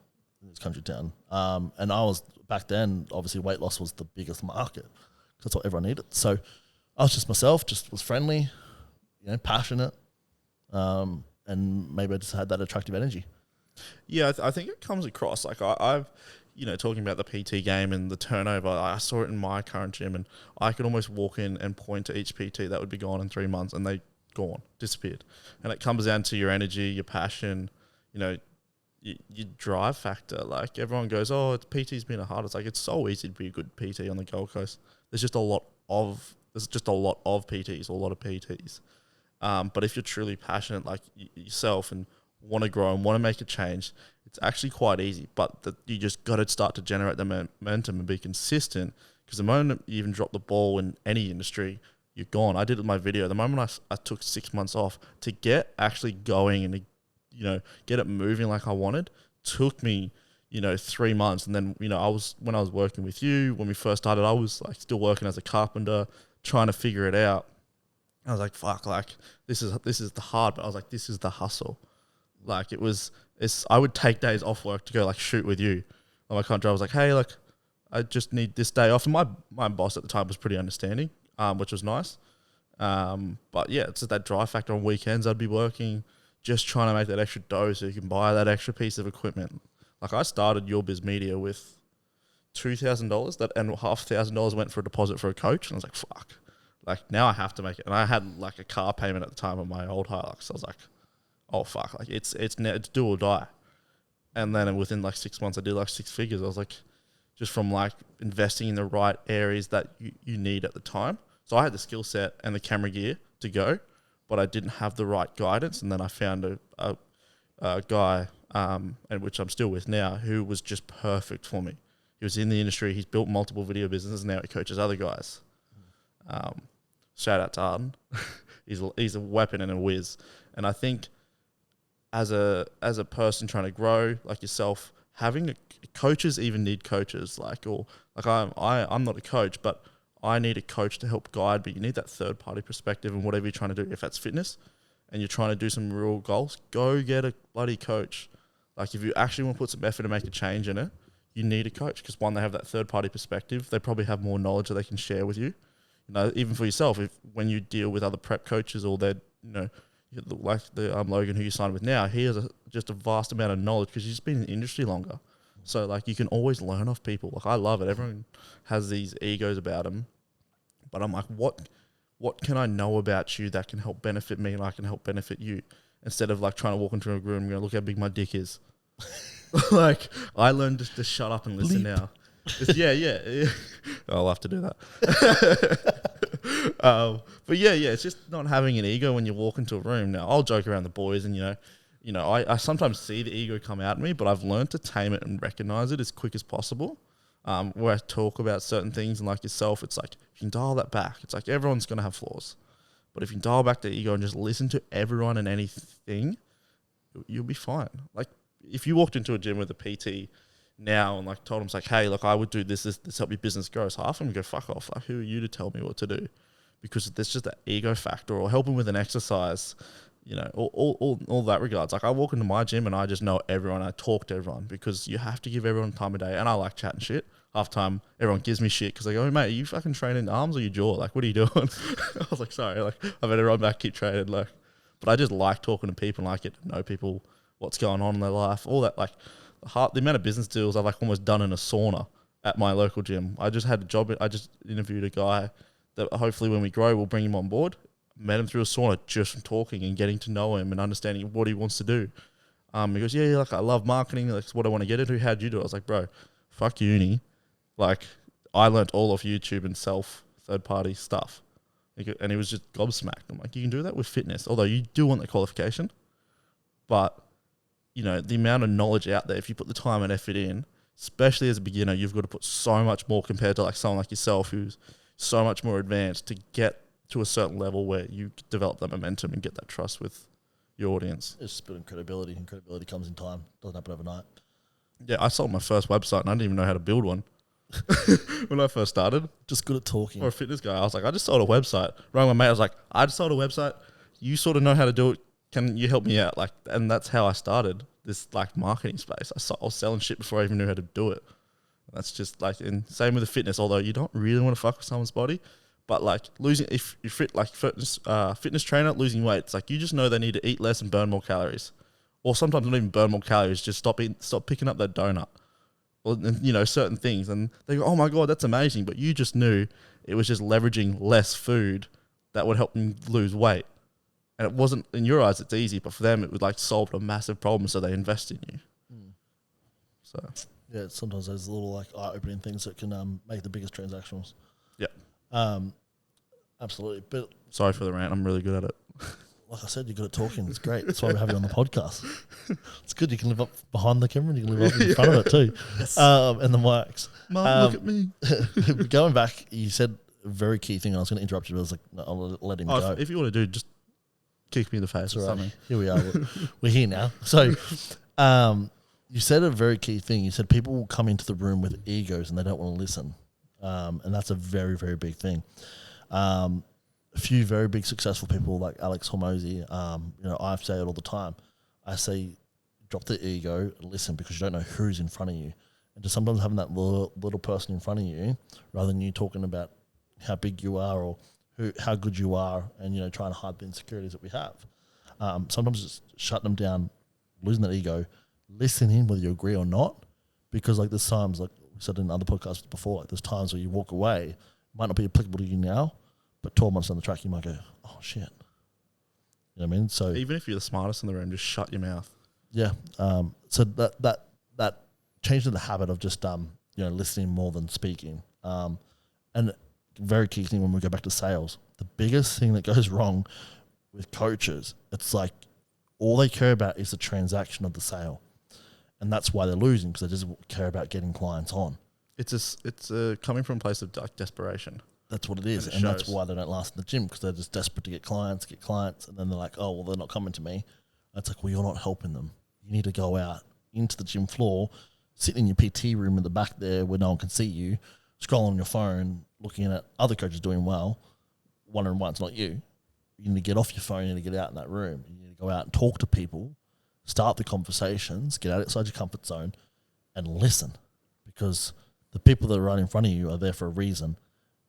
in this country town. And I was, back then, obviously weight loss was the biggest market. That's what everyone needed. So I was just myself, just was friendly, you know, passionate, and maybe I just had that attractive energy. Yeah, I think it comes across. Like I've, you know, talking about the PT game and the turnover, I saw it in my current gym, and I could almost walk in and point to each PT that would be gone in 3 months, and they gone, disappeared. And it comes down to your energy, your passion, you know, your drive factor. Like everyone goes, oh, PT's been hard. It's like, it's so easy to be a good PT on the Gold Coast. There's just a lot of PTs, a lot of PTs. But if you're truly passionate, like yourself, and want to grow and want to make a change, it's actually quite easy. But you just got to start to generate the momentum and be consistent, because the moment you even drop the ball in any industry, you're gone. I did it in my video. The moment I took 6 months off to get actually going and to, you know, get it moving like I wanted, took me, you know, 3 months. And then, you know, when I was working with you, when we first started, I was like still working as a carpenter, trying to figure it out. I was like, fuck, like this is the hard, but I was like, this is the hustle. Like I would take days off work to go like shoot with you. On my contract, I was like, hey, like I just need this day off. And my boss at the time was pretty understanding, which was nice. But yeah, it's just that drive factor. On weekends I'd be working, just trying to make that extra dough so you can buy that extra piece of equipment. Like I started Your Biz Media with $2,000, and $5,000 went for a deposit for a coach. And I was like, fuck. Like now I have to make it. And I had like a car payment at the time on my old Hilux. So I was like, oh fuck, like it's do or die. And then within like 6 months I did like 6 figures. I was like, just from like investing in the right areas that you need at the time. So I had the skill set and the camera gear to go, but I didn't have the right guidance. And then I found a guy, and which I'm still with now, who was just perfect for me. He was in the industry. He's built multiple video businesses. Now he coaches other guys. Shout out to Arden. He's a weapon and a whiz. And I think as a person trying to grow like yourself, having coaches even need coaches. I'm not a coach, but I need a coach to help guide me. You need that third party perspective in whatever you're trying to do. If that's fitness and you're trying to do some real goals, go get a bloody coach. Like if you actually want to put some effort and make a change in it, you need a coach, because one, they have that third party perspective. They probably have more knowledge that they can share with you. You know, even for yourself, when you deal with other prep coaches, or they're, you know, like the Logan who you signed with now, he has just a vast amount of knowledge because he's been in the industry longer. So like you can always learn off people. Like I love it. Everyone has these egos about them, but I'm like, what can I know about you that can help benefit me and I can help benefit you, instead of like trying to walk into a room and go, look how big my dick is. Like I learned just to shut up and listen now. Yeah. I'll have to do that. But yeah, it's just not having an ego when you walk into a room. Now I'll joke around the boys, and you know, I sometimes see the ego come out in me, but I've learned to tame it and recognize it as quick as possible. Where I talk about certain things, and like yourself, it's like if you can dial that back, it's like everyone's gonna have flaws, but if you can dial back the ego and just listen to everyone and anything, you'll be fine. Like if you walked into a gym with a PT now and like told them, like, hey, look, I would do this help your business grow. So half of them go, fuck off. Like, who are you to tell me what to do? Because there's just that ego factor. Or help them with an exercise. you know, all that regards. Like I walk into my gym and I just know everyone. I talk to everyone because you have to give everyone time of day. And I like chatting shit. Half time, everyone gives me shit because they go, "Oh, mate, are you fucking training arms or your jaw? Like, what are you doing?" I was like, "Sorry, like I better run back, keep training." Like, but I just like talking to people and I get to know people, what's going on in their life, all that. Like, the amount of business deals I've like almost done in a sauna at my local gym. I just had a job. I just interviewed a guy that hopefully when we grow, we'll bring him on board. Met him through a sauna just from talking and getting to know him and understanding what he wants to do. He goes, yeah, like I love marketing. That's what I want to get into. How'd you do it? I was like, bro, fuck uni. Like I learnt all of YouTube and third-party stuff. And he was just gobsmacked. I'm like, you can do that with fitness. Although you do want the qualification. But, you know, the amount of knowledge out there, if you put the time and effort in, especially as a beginner, you've got to put so much more compared to like someone like yourself who's so much more advanced to get to a certain level where you develop that momentum and get that trust with your audience. It's just building credibility, and credibility comes in time. Doesn't happen overnight. Yeah, I sold my first website and I didn't even know how to build one. When I first started. Just good at talking. Or a fitness guy. I was like, I just sold a website. Rang my mate, I was like, I just sold a website. You sort of know how to do it. Can you help me out? Like, and that's how I started this like marketing space. I was selling shit before I even knew how to do it. That's just like, and same with the fitness, although you don't really want to fuck with someone's body. But like if you're fit, like fitness trainer, losing weight, it's like you just know they need to eat less and burn more calories. Or sometimes not even burn more calories, just stop picking up that donut. Or, you know, certain things. And they go, oh my God, that's amazing. But you just knew it was just leveraging less food that would help them lose weight. And it wasn't, in your eyes, it's easy. But for them, it would like solve a massive problem. So they invest in you. So yeah, sometimes there's little like eye-opening things that can make the biggest transactions. Yeah. Absolutely. But sorry for the rant. I'm really good at it. Like I said, you're good at talking. It's great. That's why we have you on the podcast. It's good. You can live up behind the camera and you can live up in front of it too. Yes. And the mics. Mum, look at me. Going back, you said a very key thing, and I was going to interrupt you, but I was like, no, I'll let him go. If you want to do, just kick me in the face or something. Here we are. We're here now. So you said a very key thing. You said people will come into the room with egos and they don't want to listen. And that's a very, very big thing. A few very big successful people like Alex Hormozy, you know, I say it all the time. I say, drop the ego, listen, because you don't know who's in front of you. And just sometimes having that little person in front of you, rather than you talking about how big you are or how good you are, and you know, trying to hide the insecurities that we have. Sometimes just shut them down, losing that ego, listening whether you agree or not, because like there's times, like we said in other podcasts before, like there's times where you walk away, might not be applicable to you now, but 12 months down the track, you might go, oh, shit. You know what I mean? So even if you're the smartest in the room, just shut your mouth. Yeah. So that changing the habit of just, you know, listening more than speaking. And very key thing when we go back to sales, the biggest thing that goes wrong with coaches, it's like all they care about is the transaction of the sale. And that's why they're losing, because they just care about getting clients on. It's coming from a place of like desperation. That's what it is. And that's why they don't last in the gym, because they're just desperate to get clients. And then they're like, oh, well, they're not coming to me. That's like, well, you're not helping them. You need to go out into the gym floor, sit in your PT room in the back there where no one can see you, scroll on your phone, looking at other coaches doing well, wondering why it's not you. You need to get off your phone. You need to get out in that room. You need to go out and talk to people, start the conversations, get outside your comfort zone and listen, because the people that are right in front of you are there for a reason.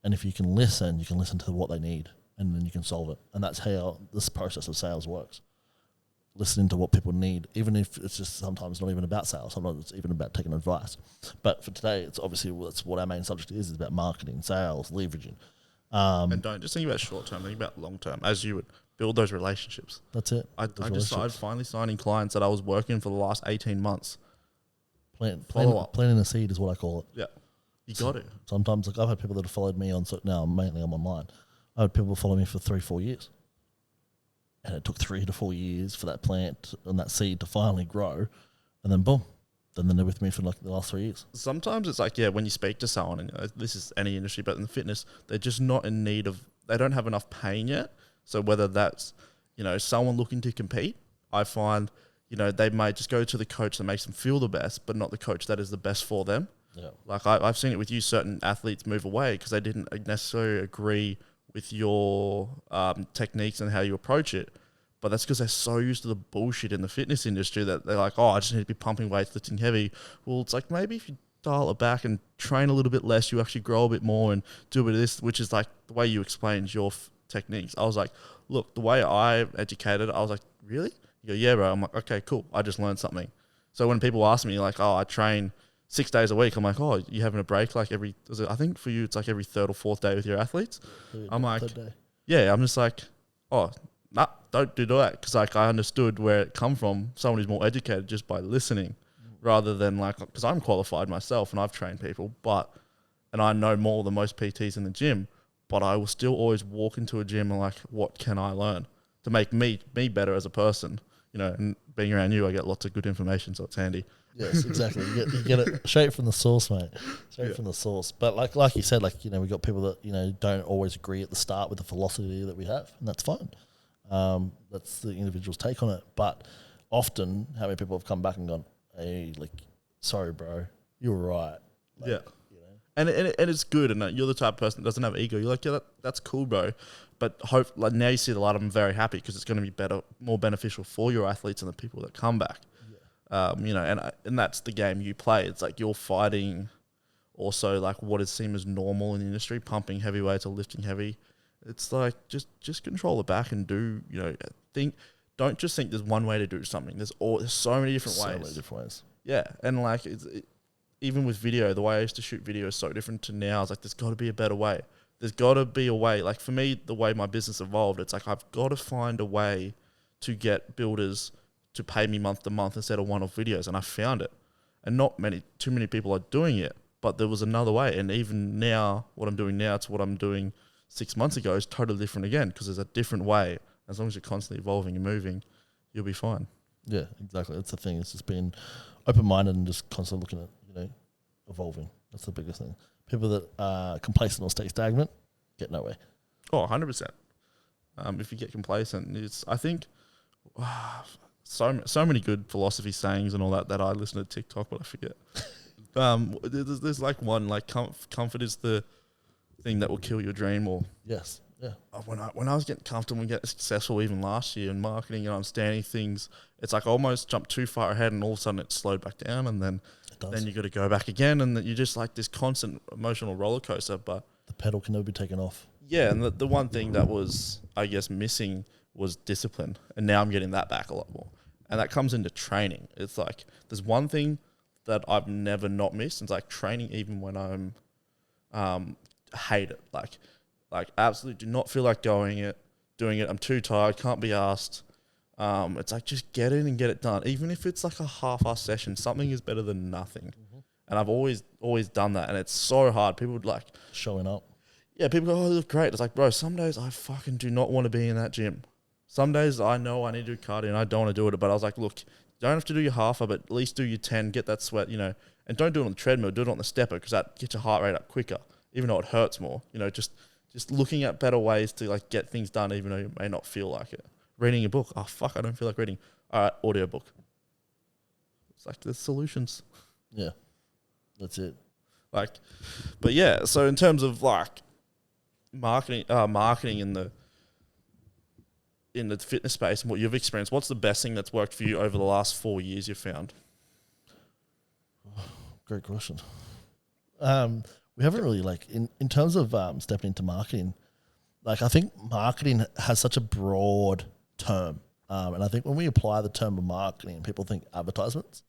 And if you can listen to what they need, and then you can solve it. And that's how this process of sales works. Listening to what people need, even if it's just sometimes not even about sales. Sometimes it's even about taking advice. But for today, it's obviously that's what our main subject is about marketing, sales, leveraging. And don't just think about short term, think about long term, as you would build those relationships. That's it. I just started finally signing clients that I was working for the last 18 months. Planting a seed is what I call it. Yeah. You got it. Sometimes, like I've had people that have followed me on, now mainly I'm online. I had people follow me for 3-4 years. And it took 3 to 4 years for that plant and that seed to finally grow. And then boom, then they're with me for like the last 3 years. Sometimes it's like, when you speak to someone, and this is any industry, but in fitness, they're just not in need of, they don't have enough pain yet. So whether that's, you know, someone looking to compete, I find, you know, they might just go to the coach that makes them feel the best, but not the coach that is the best for them. Yeah. Like I've seen it with you, certain athletes move away because they didn't necessarily agree with your techniques and how you approach it. But that's because they're so used to the bullshit in the fitness industry that they're like, oh, I just need to be pumping weights, lifting heavy. Well, it's like maybe if you dial it back and train a little bit less, you actually grow a bit more and do a bit of this, which is like the way you explained your techniques. I was like, look, the way I educated, I was like, really? You go, yeah, bro. I'm like, okay, cool. I just learned something. So when people ask me like, oh, I train 6 days a week, I'm like, oh, you having a break like I think for you it's like every third or fourth day with your athletes. I'm like, yeah, I'm just like, oh, nah, don't do that, because like I understood where it come from, someone who's more educated just by listening, rather than like, because I'm qualified myself and I've trained people, and I know more than most PTs in the gym, but I will still always walk into a gym and like, what can I learn to make me better as a person? You know, and being around you, I get lots of good information, so it's handy. Yes, exactly. You get it straight from the source, mate. Straight from the source. But like you said, like, you know, we got people that, you know, don't always agree at the start with the philosophy that we have, and that's fine. That's the individual's take on it. But often, how many people have come back and gone, hey, like, sorry, bro, you were right. Like, yeah. You know? And it's good, and you're the type of person that doesn't have ego. You're like, yeah, that's cool, bro. But like now you see a lot of them very happy because it's going to be more beneficial for your athletes and the people that come back. Yeah. You know, and that's the game you play. It's like you're fighting also like what is seen as normal in the industry, pumping heavy weights or lifting heavy. It's like just control it back and do, you know, don't just think there's one way to do something. There's so many different ways. So many different ways. Yeah, and like even with video, the way I used to shoot video is so different to now. It's like there's got to be a better way. There's got to be a way. Like for me, the way my business evolved, it's like I've got to find a way to get builders to pay me month to month instead of one-off videos, and I found it. And not too many people are doing it, but there was another way. And even now, what I'm doing now to what I'm doing 6 months ago is totally different again, because there's a different way. As long as you're constantly evolving and moving, you'll be fine. Yeah, exactly. That's the thing. It's just being open-minded and just constantly looking at, you know, evolving. That's the biggest thing. People that are complacent or stay stagnant get nowhere. Oh, 100%. If you get complacent, I think so many good philosophy sayings and all that I listen to TikTok, but I forget. There's like one, like comfort is the thing that will kill your dream. Or yes, yeah. When I was getting comfortable and getting successful, even last year in marketing and understanding things, it's like I almost jumped too far ahead, and all of a sudden it slowed back down, and then you got to go back again, and you're just like this constant emotional roller coaster. But the pedal can never be taken off. Yeah, and the one thing that was, I guess, missing was discipline, and now I'm getting that back a lot more, and that comes into training. It's like there's one thing that I've never not missed, and it's like training, even when I'm hate it, like absolutely do not feel like doing it. I'm too tired, can't be asked. It's like just get in and get it done, even if it's like a half-ass session. Something is better than nothing, and I've always done that, and it's so hard. People would like showing up. Yeah, people go, oh, they look great. It's like, bro, some days I fucking do not want to be in that gym. Some days I know I need to do cardio and I don't want to do it, but I was like, look, you don't have to do your half, but at least do your 10, get that sweat, you know, and don't do it on the treadmill, do it on the stepper, because that gets your heart rate up quicker, even though it hurts more. You know, just looking at better ways to like get things done, even though you may not feel like it. Reading a book. Oh, fuck, I don't feel like reading. All right, audio book. It's like there's solutions. Yeah, that's it. Like, but yeah, so in terms of like marketing in the fitness space and what you've experienced, what's the best thing that's worked for you over the last 4 years you've found? Great question. We haven't really like in terms of stepping into marketing, like I think marketing has such a broad term, and I think when we apply the term of marketing, people think advertisements.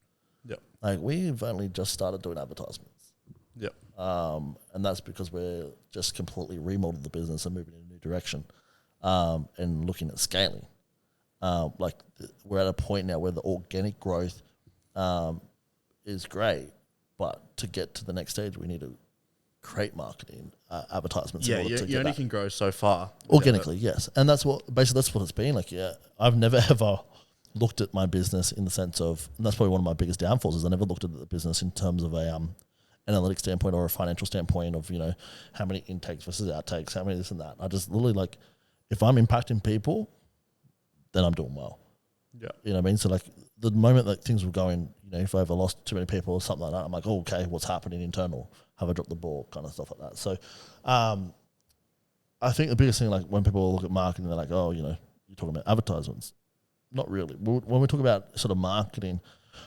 Yeah. Like we've only just started doing advertisements. Yeah. And that's because we're just completely remodeled the business and moving in a new direction, and looking at scaling. Like we're at a point now where the organic growth is great, but to get to the next stage, we need to create marketing advertisements. Yeah, you only can grow so far organically. Yes, and that's what it's been like. Yeah, I've never ever looked at my business in the sense of, and that's probably one of my biggest downfalls, is I never looked at the business in terms of a analytics standpoint or a financial standpoint of, you know, how many intakes versus outtakes, how many this and that. I just literally like, if I'm impacting people, then I'm doing well. Yeah. You know what I mean? So like the moment that things were going, you know, if I ever lost too many people or something like that, I'm like, oh, okay, what's happening internal? Have I dropped the ball? Kind of stuff like that. So I think the biggest thing, like when people look at marketing, they're like, oh, you know, you're talking about advertisements. not really. When we talk about sort of marketing,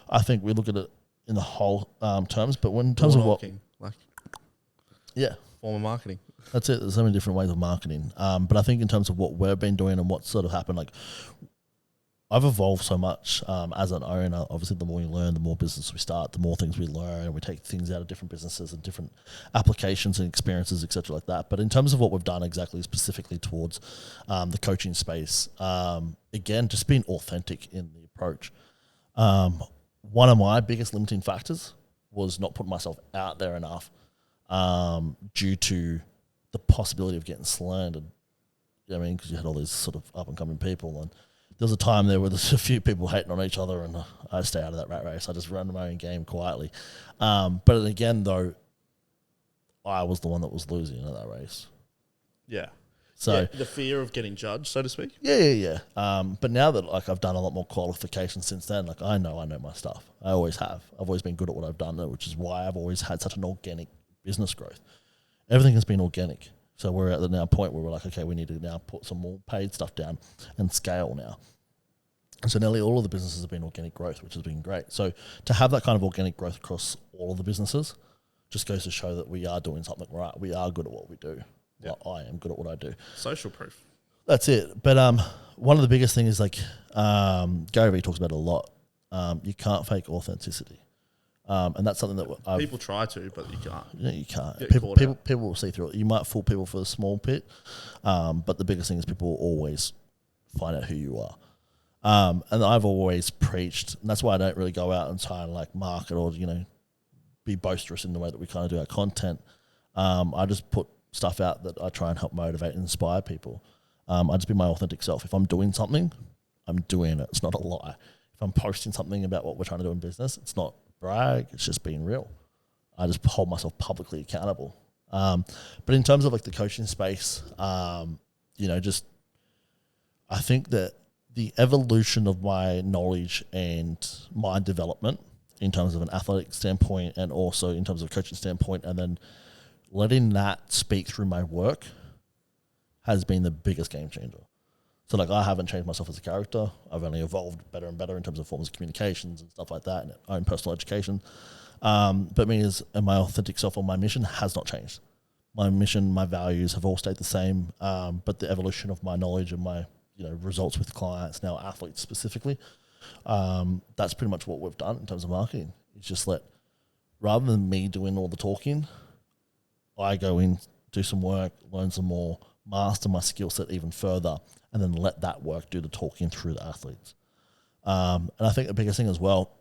I think we look at it in the whole terms. But when in terms of what, like yeah, form of marketing. That's it. There's so many different ways of marketing. But I think in terms of what we've been doing and what sort of happened, like I've evolved so much as an owner. Obviously, the more you learn, the more business we start, the more things we learn. We take things out of different businesses and different applications and experiences, etc., like that. But in terms of what we've done exactly specifically towards the coaching space, again, just being authentic in the approach. One of my biggest limiting factors was not putting myself out there enough due to the possibility of getting slandered. You know what I mean? Because you had all these sort of up-and-coming people, and there was a time there where there's a few people hating on each other, and I stay out of that rat race. I just run my own game quietly. But again, though, I was the one that was losing in that race. Yeah. So yeah, the fear of getting judged, so to speak. Yeah. But now that like I've done a lot more qualifications since then, like I know my stuff. I always have. I've always been good at what I've done, which is why I've always had such an organic business growth. Everything has been organic. So we're at the now point where we're like, okay, we need to now put some more paid stuff down and scale now. And so nearly all of the businesses have been organic growth, which has been great. So to have that kind of organic growth across all of the businesses just goes to show that we are doing something right. We are good at what we do. Yep. Well, I am good at what I do. Social proof. That's it. But one of the biggest things is like Gary Vee talks about it a lot. You can't fake authenticity. And that's something that people try to, but you can't. Yeah, you can't. Get People will see through it. You might fool people for the small bit, but the biggest thing is people will always find out who you are. And I've always preached, and that's why I don't really go out and try and like market or be boisterous in the way that we kind of do our content. I just put stuff out that I try and help motivate and inspire people. I just be my authentic self. If I'm doing something, I'm doing it. It's not a lie. If I'm posting something about what we're trying to do in business, it's not brag, it's just being real. I just hold myself publicly accountable. But in terms of like the coaching space, just I think that the evolution of my knowledge and my development in terms of an athletic standpoint and also in terms of a coaching standpoint, and then letting that speak through my work has been the biggest game changer. So like I haven't changed myself as a character. I've only evolved better and better in terms of forms of communications and stuff like that and own personal education. But me as my authentic self or my mission has not changed. My mission, my values have all stayed the same. But the evolution of my knowledge and my results with clients, now athletes specifically, that's pretty much what we've done in terms of marketing. It's just rather than me doing all the talking, I go in, do some work, learn some more, master my skill set even further, and then let that work do the talking through the athletes. And I think the biggest thing as well,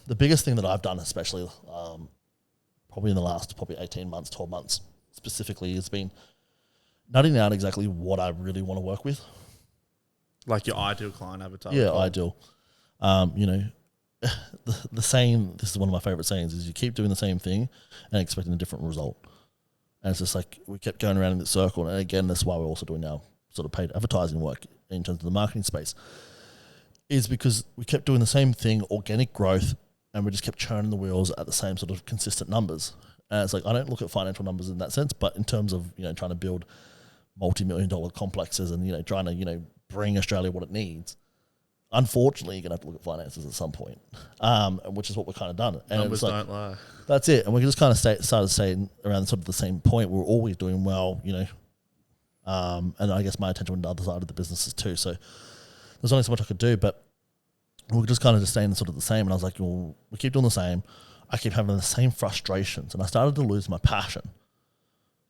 the biggest thing that I've done, especially probably in the last 18 months, 12 months specifically, has been nutting out exactly what I really want to work with. Like your ideal client avatar. Yeah, ideal. The saying, this is one of my favorite sayings, is you keep doing the same thing and expecting a different result. And it's just like we kept going around in this circle. And again, that's why we're also doing now sort of paid advertising work in terms of the marketing space, is because we kept doing the same thing, organic growth, and we just kept churning the wheels at the same sort of consistent numbers. And it's like, I don't look at financial numbers in that sense, but in terms of, trying to build multi-million-dollar complexes and, trying to, bring Australia what it needs, unfortunately, you're going to have to look at finances at some point, which is what we've kind of done. And numbers don't lie. That's it. And we just kind of started staying around sort of the same point. We're always doing well, and I guess my attention went to the other side of the businesses too. So there's only so much I could do, but we were just kind of just staying sort of the same. And I was like, well, we keep doing the same. I keep having the same frustrations, and I started to lose my passion.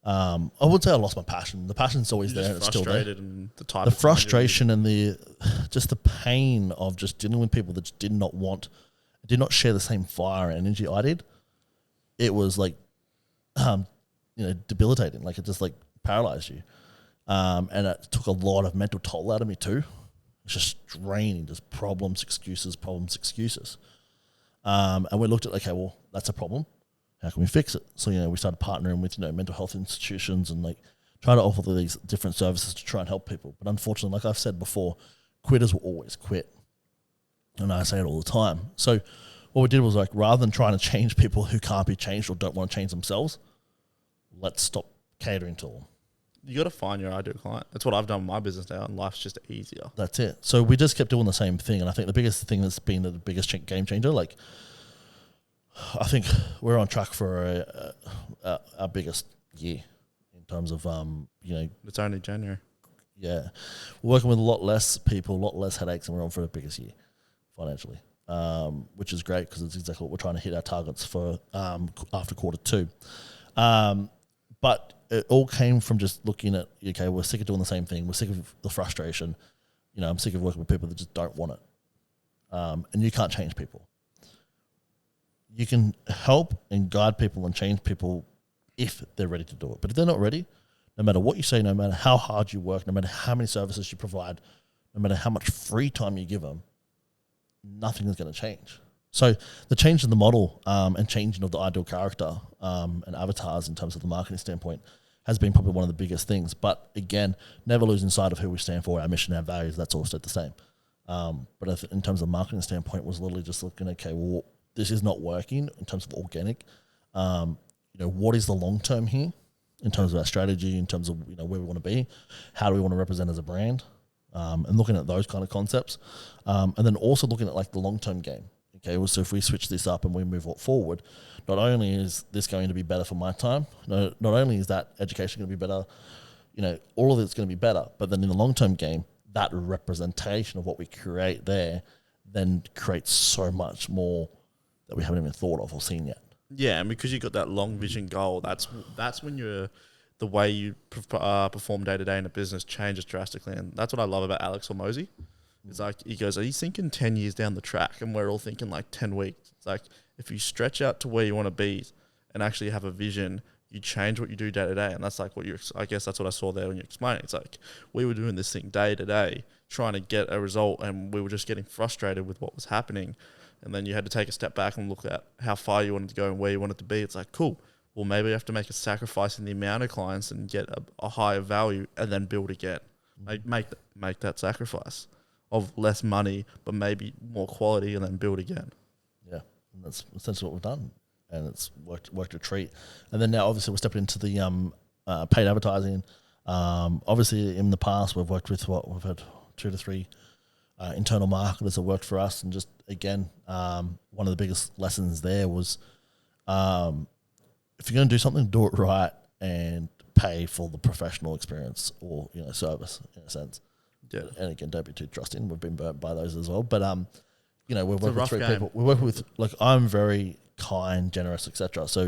I wouldn't say I lost my passion. The passion's always there, and it's still there. And the frustration and the pain of just dealing with people that did not share the same fire and energy I did. It was like, debilitating. Like it just like paralyzed you, and it took a lot of mental toll out of me too. It's just draining, just problems, excuses. And we looked at, okay, well, that's a problem. How can we fix it? So, we started partnering with, mental health institutions and like try to offer these different services to try and help people. But unfortunately, like I've said before, quitters will always quit. And I say it all the time. So what we did was like, rather than trying to change people who can't be changed or don't want to change themselves, let's stop catering to them. You got to find your ideal client. That's what I've done with my business now, and life's just easier. That's it. So we just kept doing the same thing, and I think the biggest thing that's been the biggest game changer, like, I think we're on track for our biggest year in terms of It's only January. Yeah, we're working with a lot less people, a lot less headaches, and we're on for the biggest year financially, which is great because it's exactly what we're trying to hit our targets for after quarter two. But it all came from just looking at, okay, we're sick of doing the same thing. We're sick of the frustration. I'm sick of working with people that just don't want it. And you can't change people. You can help and guide people and change people if they're ready to do it. But if they're not ready, no matter what you say, no matter how hard you work, no matter how many services you provide, no matter how much free time you give them, nothing is going to change. So the change in the model and changing of the ideal character and avatars in terms of the marketing standpoint has been probably one of the biggest things. But again, never losing sight of who we stand for, our mission, our values, that's all stayed the same. But in terms of marketing standpoint, was literally just looking, okay, well, this is not working in terms of organic. What is the long term here in terms of our strategy, in terms of where we want to be, how do we want to represent as a brand, and looking at those kind of concepts, and then also looking at like the long term game. Okay, well, so if we switch this up and we move it forward, not only is this going to be better for my time, not only is that education going to be better, all of it's going to be better, but then in the long term game, that representation of what we create there then creates so much more that we haven't even thought of or seen yet. Yeah, and because you got that long vision goal, that's when the way you perform day to day in a business changes drastically, and that's what I love about Alex Hormozy. It's like he goes, "Are you thinking 10 years down the track?" And we're all thinking like 10 weeks. It's like if you stretch out to where you want to be and actually have a vision, you change what you do day to day, and that's like I guess that's what I saw there when you explained it. It's like we were doing this thing day to day, trying to get a result, and we were just getting frustrated with what was happening. And then you had to take a step back and look at how far you wanted to go and where you wanted to be. It's like, cool, well, maybe you have to make a sacrifice in the amount of clients and get a higher value and then build again. Make that sacrifice of less money, but maybe more quality, and then build again. Yeah, and that's essentially what we've done. And it's worked a treat. And then now, obviously, we're stepping into the paid advertising. Obviously, in the past, we've worked with we've had 2 to 3 internal marketers that worked for us, and just again, one of the biggest lessons there was, if you're going to do something, do it right and pay for the professional experience or service in a sense. Yeah. And again, don't be too trusting. We've been burnt by those as well. But we've worked with 3 people. We work with I'm very kind, generous, etc. So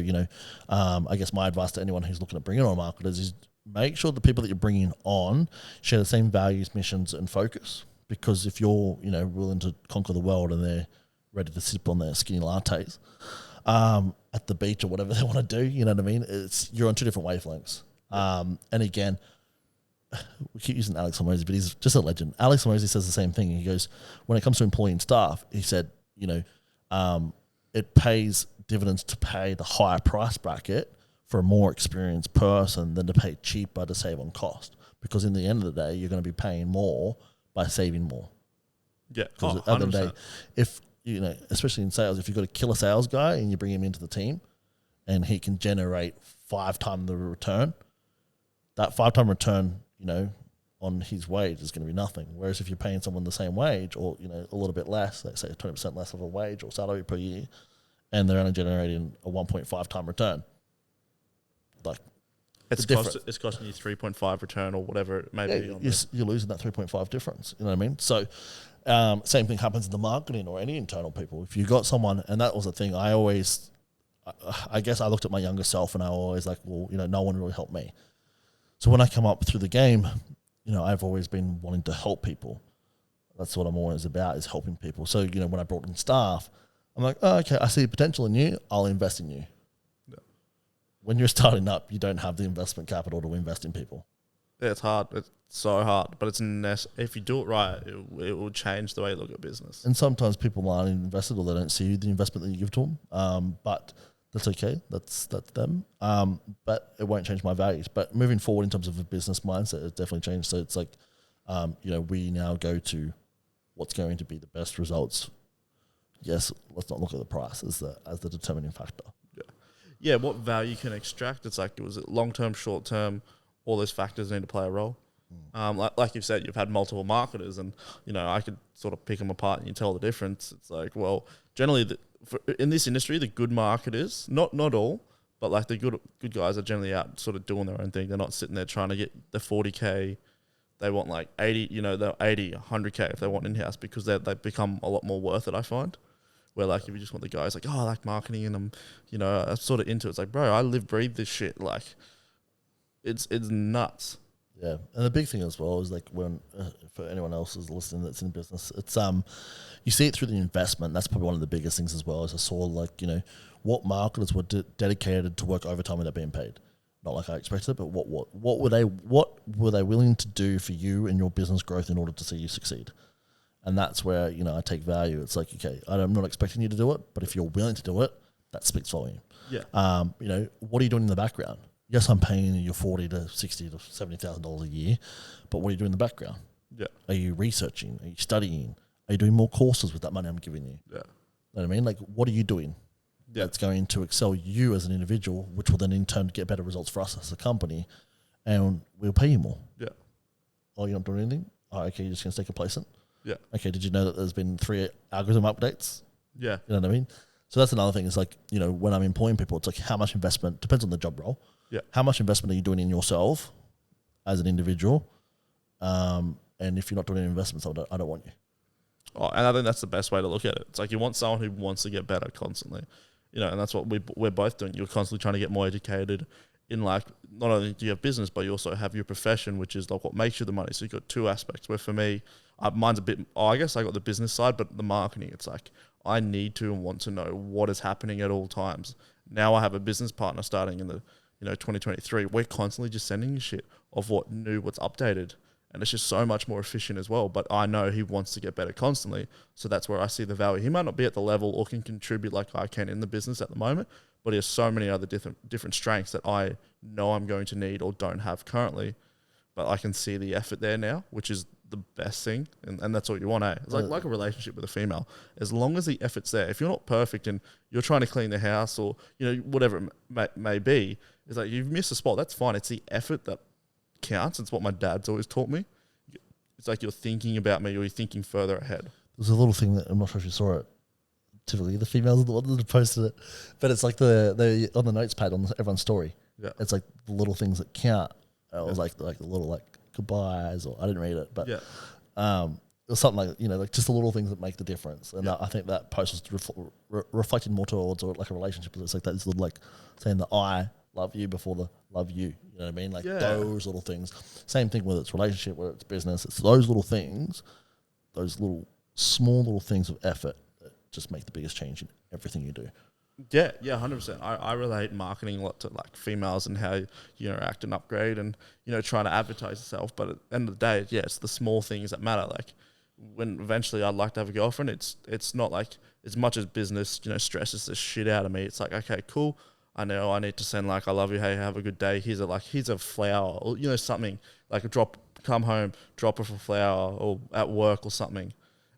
I guess my advice to anyone who's looking at bringing on marketers is make sure the people that you're bringing on share the same values, missions, and focus. Because if you're, willing to conquer the world and they're ready to sip on their skinny lattes at the beach or whatever they want to do, you know what I mean? You're on 2 different wavelengths. And again, we keep using Alex Hormozy, but he's just a legend. Alex Hormozy says the same thing. He goes, when it comes to employing staff, he said, it pays dividends to pay the higher price bracket for a more experienced person than to pay cheaper to save on cost. Because in the end of the day, you're going to be paying more by saving more. Yeah. Because at the end of the day, if, especially in sales, if you've got a killer sales guy and you bring him into the team and he can generate 5 times the return, that 5-time return, on his wage is going to be nothing. Whereas if you're paying someone the same wage or, a little bit less, let's say 20% less of a wage or salary per year, and they're only generating a 1.5-time return, it's costing you 3.5 return or whatever it may be. You're losing that 3.5 difference. You know what I mean? So same thing happens in the marketing or any internal people. If you got someone, and that was the thing, I guess I looked at my younger self and I was always like, well, no one really helped me. So when I come up through the game, I've always been wanting to help people. That's what I'm always about, is helping people. So, when I brought in staff, I'm like, oh, okay, I see potential in you, I'll invest in you. Yeah. When you're starting up, you don't have the investment capital to invest in people. Yeah, it's hard. It's so hard, but if you do it right, it will change the way you look at business. And sometimes people aren't invested or they don't see the investment that you give to them. But that's okay. That's them. But it won't change my values. But moving forward in terms of a business mindset, it's definitely changed. So it's like, we now go to what's going to be the best results. Yes, let's not look at the price as the determining factor. Yeah. What value can extract? It's like, was it long term, short term, all those factors need to play a role. Like you've said, you've had multiple marketers, and I could sort of pick them apart and you tell the difference. It's like, well, generally in this industry, the good marketers, not all, but like the good guys are generally out sort of doing their own thing. They're not sitting there trying to get the 40K. They want like 80, they're 80, 100K if they want in-house, because they become a lot more worth it, I find. Where like if you just want the guys like, oh, I like marketing and I'm sort of into it. It's like, bro, I live, breathe this shit. Like it's nuts. Yeah, and the big thing as well is like when for anyone else who's listening that's in business, it's you see it through the investment. That's probably one of the biggest things as well. As I saw like what marketers were dedicated to work overtime without being paid. Not like I expected it, but what were they willing to do for you and your business growth in order to see you succeed? And that's where I take value. It's like, okay, I'm not expecting you to do it, but if you're willing to do it, that speaks volume. Yeah. What are you doing in the background? Yes, I'm paying you $40,000 to $60,000 to $70,000 a year, but what are you doing in the background? Yeah. Are you researching? Are you studying? Are you doing more courses with that money I'm giving you? Yeah. You know what I mean? Like, what are you doing? Yeah. That's going to excel you as an individual, which will then in turn get better results for us as a company, and we'll pay you more. Yeah. Oh, you're not doing anything? Oh, okay, you're just going to stay complacent? Yeah. Okay, did you know that there's been 3 algorithm updates? Yeah. You know what I mean? So that's another thing. Is like, when I'm employing people, it's like how much investment, depends on the job role. Yeah. How much investment are you doing in yourself as an individual? And if you're not doing any investments, I don't want you. Oh, and I think that's the best way to look at it. It's like you want someone who wants to get better constantly, and that's what we're both doing. You're constantly trying to get more educated in like, not only do you have business, but you also have your profession, which is like what makes you the money. So you've got 2 aspects where for me, mine's a bit, I guess I got the business side, but the marketing, it's like I need to and want to know what is happening at all times. Now I have a business partner starting in the 2023. We're constantly just sending you shit of what's updated. And it's just so much more efficient as well. But I know he wants to get better constantly. So that's where I see the value. He might not be at the level or can contribute like I can in the business at the moment, but he has so many other different strengths that I know I'm going to need or don't have currently. But I can see the effort there now, which is the best thing. And that's what you want, eh? It's like a relationship with a female. As long as the effort's there, if you're not perfect and you're trying to clean the house or, whatever it may be, it's like you've missed a spot. That's fine. It's the effort that counts. It's what my dad's always taught me. It's like you're thinking about me or you're thinking further ahead. There's a little thing that I'm not sure if you saw it. Typically, the females are the ones that have posted it, but it's like the on the notes pad on everyone's story. Yeah, it's like the little things that count. It was like the little like goodbyes, or I didn't read it, but it was something like like just the little things that make the difference. And I think that post was reflecting more towards or like a relationship. It's like that little like saying that I love you before the love you. You know what I mean? Like those little things. Same thing with its relationship, whether it's business. It's those little things, those little small little things of effort that just make the biggest change in everything you do. Yeah, 100%. I relate marketing a lot to like females and how you interact and upgrade and trying to advertise yourself. But at the end of the day, it's the small things that matter. Like when eventually I'd like to have a girlfriend, it's not like as much as business stresses the shit out of me. It's like, okay, cool. I know I need to send like I love you, hey, have a good day. Here's a flower or something like come home, drop off a flower or at work or something,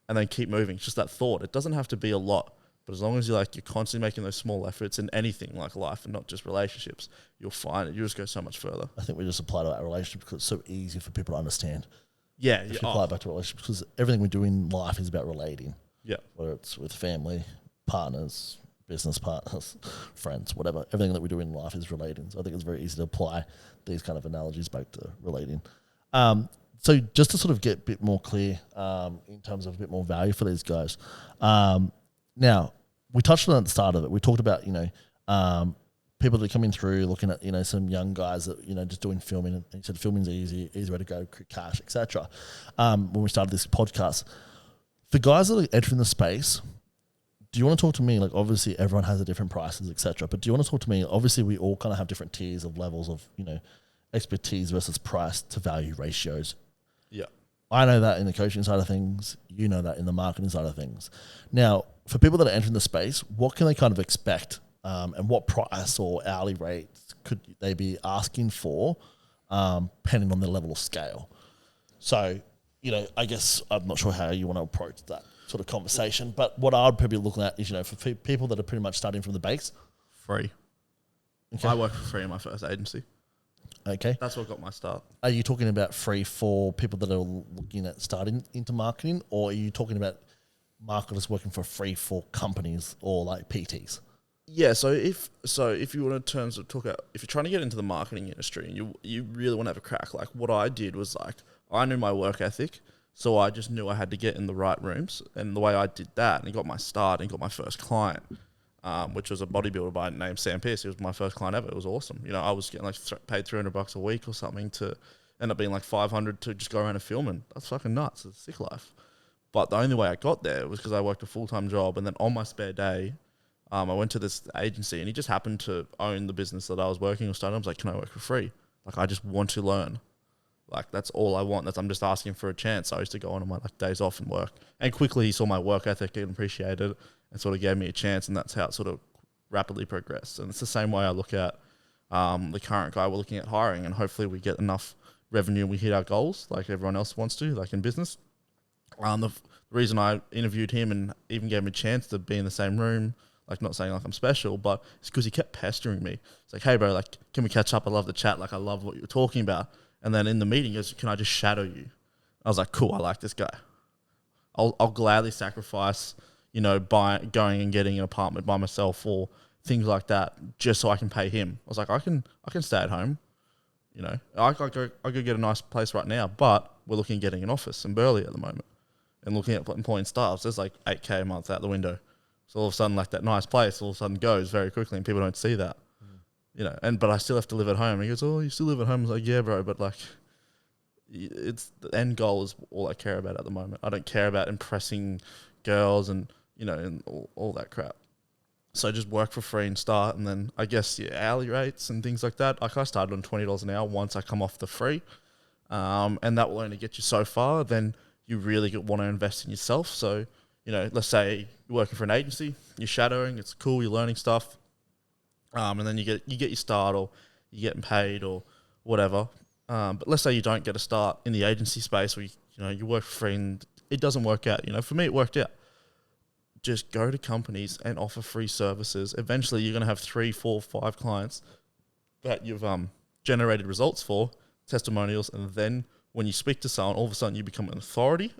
and then keep moving. It's just that thought. It doesn't have to be a lot. But as long as you're constantly making those small efforts in anything like life and not just relationships, you'll find it. You just go so much further. I think we just apply to our relationship because it's so easy for people to understand. Yeah. If you apply it back to relationships, because everything we do in life is about relating. Yeah. Whether it's with family, partners, business partners, friends, whatever. Everything that we do in life is relating. So I think it's very easy to apply these kind of analogies back to relating. So just to sort of get a bit more clear in terms of a bit more value for these guys. Now, we touched on it at the start of it. We talked about, people that are coming through, looking at, some young guys that, just doing filming. And you said filming's easy way to go, quick cash, etc. When we started this podcast. For guys that are entering the space, do you want to talk to me, like obviously everyone has a different prices, etc. But do you want to talk to me, obviously we all kind of have different tiers of levels of, expertise versus price to value ratios. Yeah. I know that in the coaching side of things, you know that in the marketing side of things. Now, for people that are entering the space, what can they kind of expect and what price or hourly rates could they be asking for depending on their level of scale? So, I guess I'm not sure how you want to approach that sort of conversation, but what I'd probably be looking at is, for people that are pretty much starting from the base. Free. Okay. I worked for free in my first agency. Okay. That's what got my start. Are you talking about free for people that are looking at starting into marketing, or are you talking about marketers working for free for companies or like PTs? Yeah, so if you want to terms of talk about if you're trying to get into the marketing industry and you really want to have a crack, like what I did was like I knew my work ethic, so I just knew I had to get in the right rooms, and the way I did that and got my start and got my first client, which was a bodybuilder by the name Sam Pierce. He was my first client ever. It was awesome. You know, I was getting like paid $300 a week or something to end up being like 500 to just go around and film, and that's fucking nuts. It's a sick life. But the only way I got there was because I worked a full-time job, and then on my spare day, I went to this agency, and he just happened to own the business that I was working or starting. I was like, can I work for free? Like, I just want to learn. Like, that's all I want. I'm just asking for a chance. So I used to go on my like days off and work. And quickly he saw my work ethic and appreciated it and sort of gave me a chance. And that's how it sort of rapidly progressed. And it's the same way I look at the current guy we're looking at hiring. And hopefully we get enough revenue and we hit our goals like everyone else wants to, like in business. The reason I interviewed him and even gave him a chance to be in the same room, like not saying like I'm special, but it's because he kept pestering me. It's like, hey bro, like, can we catch up? I love the chat. Like, I love what you're talking about. And then in the meeting, he goes, can I just shadow you? I was like, cool, I like this guy. I'll gladly sacrifice, you know, going and getting an apartment by myself or things like that just so I can pay him. I was like, I can stay at home. You know, I could get a nice place right now, but we're looking at getting an office in Burleigh at the moment and looking at employing staff. So there's like $8,000 a month out the window. So all of a sudden, like that nice place all of a sudden goes very quickly and people don't see that. You know, but I still have to live at home. And he goes, oh, you still live at home? I was like, yeah, bro, but like, it's the end goal is all I care about at the moment. I don't care about impressing girls and, you know, and all that crap. So just work for free and start. And then I guess, yeah, hourly rates and things like that. Like I started on $20 an hour once I come off the free. And that will only get you so far. Then you really want to invest in yourself. So, you know, let's say you're working for an agency, you're shadowing, it's cool, you're learning stuff. And then you get your start or you're getting paid or whatever. But let's say you don't get a start in the agency space or you work for free and it doesn't work out. You know, for me it worked out. Just go to companies and offer free services. Eventually you're going to have 3, 4, 5 clients that you've generated results for, testimonials, and then when you speak to someone, all of a sudden you become an authority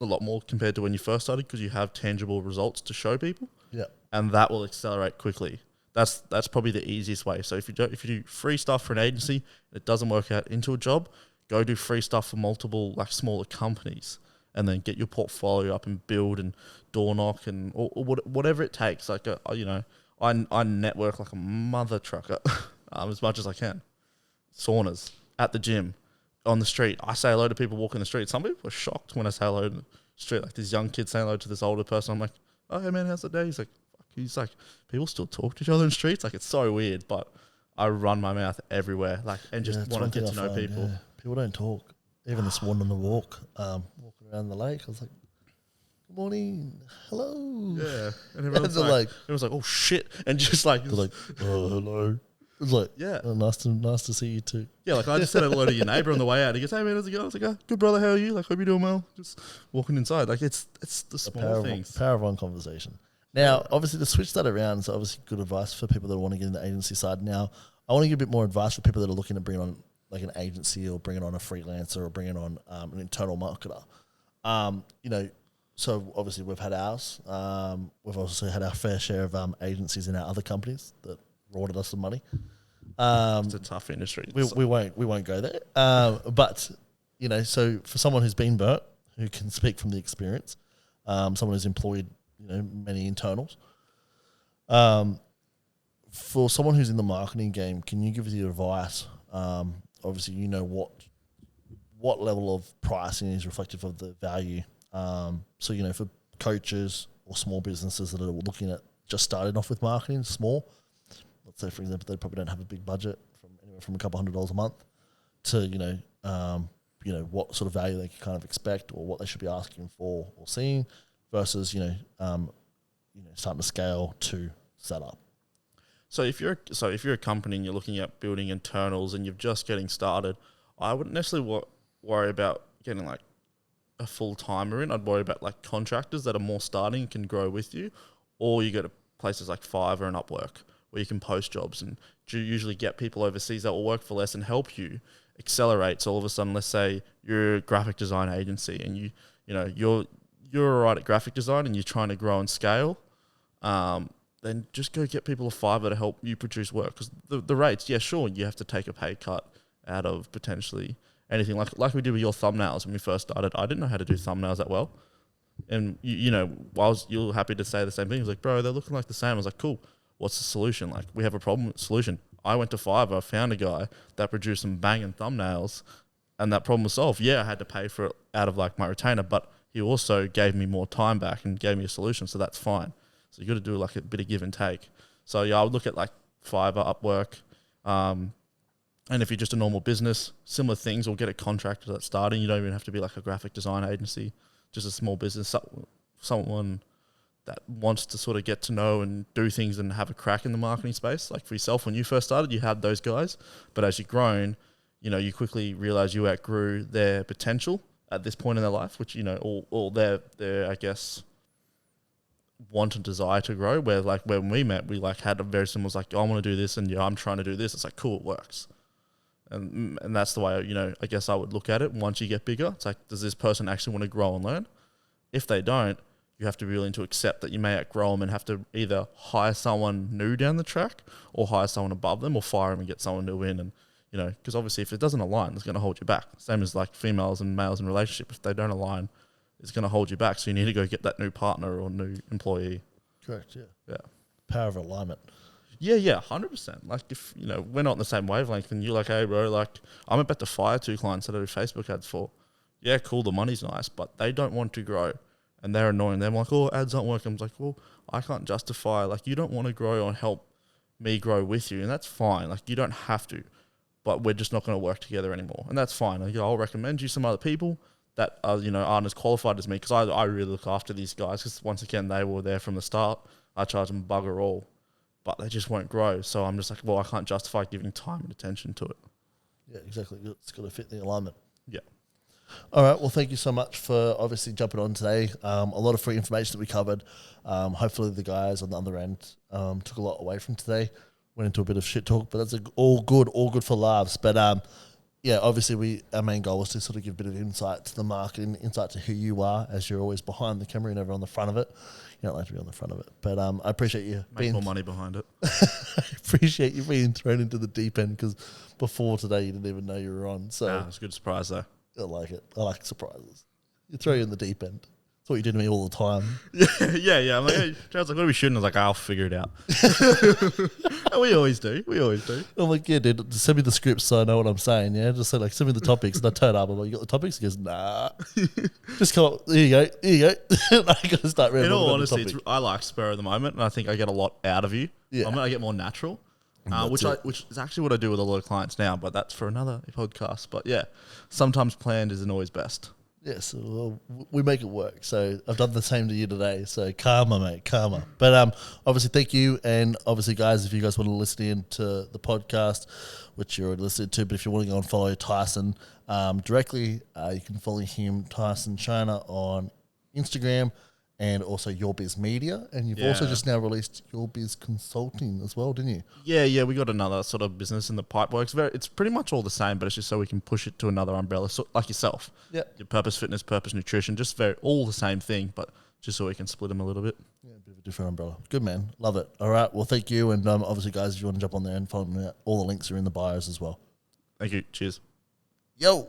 a lot more compared to when you first started because you have tangible results to show people. Yeah. And that will accelerate quickly. That's probably the easiest way. So if you do free stuff for an agency and it doesn't work out into a job, go do free stuff for multiple like smaller companies and then get your portfolio up and build and door knock and or whatever it takes. Like I network like a mother trucker as much as I can. Saunas at the gym, on the street. I say hello to people walking the street. Some people are shocked when I say hello in the street. Like this young kid saying hello to this older person. I'm like, oh hey man, how's the day? He's like, people still talk to each other in the streets. Like it's so weird, but I run my mouth everywhere. Like and just want to get to know people. Yeah. People don't talk. Even this morning on the walking around the lake, I was like, good morning, hello. Yeah, and everyone's like, oh shit, and just like, they're like, oh hello. It's like, yeah, oh, nice to see you too. Yeah, like I just said hello to your neighbour on the way out. He goes, hey man, how's it going? I was like, good brother, how are you? Like, hope you're doing well. Just walking inside. Like it's the small things. Power of one conversation. Now, obviously, to switch that around is obviously good advice for people that want to get in the agency side. Now, I want to give a bit more advice for people that are looking to bring on like an agency or bringing on a freelancer or bringing on an internal marketer. So obviously we've had ours. We've also had our fair share of agencies in our other companies that rewarded us some money. It's a tough industry. We won't go there. But so for someone who's been burnt, who can speak from the experience, someone who's employed many internals. For someone who's in the marketing game, can you give us your advice? Obviously, what level of pricing is reflective of the value. So for coaches or small businesses that are looking at just starting off with marketing, small. Let's say, for example, they probably don't have a big budget from anywhere from a couple $100 a month to what sort of value they can kind of expect or what they should be asking for or seeing versus starting to scale to set up. So if you're a company and you're looking at building internals and you're just getting started, I wouldn't necessarily worry about getting like a full timer in. I'd worry about like contractors that are more starting and can grow with you, or you go to places like Fiverr and Upwork where you can post jobs, and you usually get people overseas that will work for less and help you accelerate. So all of a sudden, let's say you're a graphic design agency and you're all right at graphic design and you're trying to grow and scale, then just go get people a Fiverr to help you produce work. Because the rates, yeah, sure, you have to take a pay cut out of potentially anything. Like we did with your thumbnails when we first started. I didn't know how to do thumbnails that well. And, while you're happy to say the same thing, he was like, bro, they're looking like the same. I was like, cool, what's the solution? Like, we have a problem with the solution. I went to Fiverr, found a guy that produced some banging thumbnails, and that problem was solved. Yeah, I had to pay for it out of like my retainer, but he also gave me more time back and gave me a solution, so that's fine. So you got to do like a bit of give and take. So yeah, I would look at like Fiverr, Upwork, and if you're just a normal business, similar things, or get a contractor that's starting. You don't even have to be like a graphic design agency, just a small business, someone that wants to sort of get to know and do things and have a crack in the marketing space. Like for yourself, when you first started, you had those guys, but as you've grown, you quickly realize you outgrew their potential at this point in their life, which, all their I guess, want and desire to grow. Where like when we met, we like had a very similar, like, I want to do this, and I'm trying to do this. It's like, cool, it works. And that's the way, I guess I would look at it. Once you get bigger, it's like, does this person actually want to grow and learn? If they don't, you have to be willing to accept that you may outgrow them and have to either hire someone new down the track or hire someone above them or fire them and get someone new in. And, because obviously if it doesn't align, it's going to hold you back. Same as like females and males in relationship. If they don't align, it's going to hold you back. So you need to go get that new partner or new employee. Correct, yeah. Yeah. Power of alignment. Yeah, 100%. Like if, we're not on the same wavelength and you're like, hey bro, like I'm about to fire 2 clients that I do Facebook ads for. Yeah, cool, the money's nice, but they don't want to grow and they're annoying. They're like, oh, ads aren't working. I'm like, well, I can't justify, like you don't want to grow or help me grow with you, and that's fine. Like you don't have to, but we're just not going to work together anymore. And that's fine. Like, I'll recommend you some other people that are, aren't as qualified as me, because I really look after these guys, because once again, they were there from the start. I charge them bugger all, but they just won't grow. So I'm just like, well, I can't justify giving time and attention to it. Yeah, exactly. It's got to fit the alignment. Yeah. All right. Well, thank you so much for obviously jumping on today. A lot of free information that we covered. Hopefully the guys on the other end took a lot away from today. Went into a bit of shit talk, but that's all good for laughs. But yeah, obviously our main goal was to sort of give a bit of insight to the market and insight to who you are, as you're always behind the camera and never on the front of it. You don't like to be on the front of it. But I appreciate you Make more money behind it. I appreciate you being thrown into the deep end, because before today you didn't even know you were on. So it's a good surprise though. I like it. I like surprises. You throw you in the deep end. That's what you do to me all the time. Yeah. I'm like, hey, Jared's like, what are we shooting? I was like, I'll figure it out. And we always do. I'm like, yeah, dude, just send me the scripts so I know what I'm saying. Yeah, just say like, send me the topics, and I turn up. I'm like, you got the topics? He goes, nah. Just come up. Here you go. I got to start. In all honesty, I like spur of the moment, and I think I get a lot out of you. Yeah, I get more natural. Which is actually what I do with a lot of clients now, but that's for another podcast. But yeah, sometimes planned isn't always best. Yes, well, we make it work. So I've done the same to you today. So karma, mate, karma. But obviously, thank you. And obviously, guys, if you guys want to listen in to the podcast, which you're already listening to, but if you want to go and follow Tyson directly, you can follow him, Tyson Scheuner, on Instagram, and also Your Biz Media. And you've also just now released Your Biz Consulting as well, didn't you? Yeah, we got another sort of business in the pipework. It's pretty much all the same, but it's just so we can push it to another umbrella, so, like yourself. Yeah. Your Purpose Fitness, Purpose Nutrition, just all the same thing, but just so we can split them a little bit. Yeah, a bit of a different umbrella. Good, man. Love it. All right. Well, thank you. And obviously, guys, if you want to jump on there and follow me out, all the links are in the bios as well. Thank you. Cheers. Yo.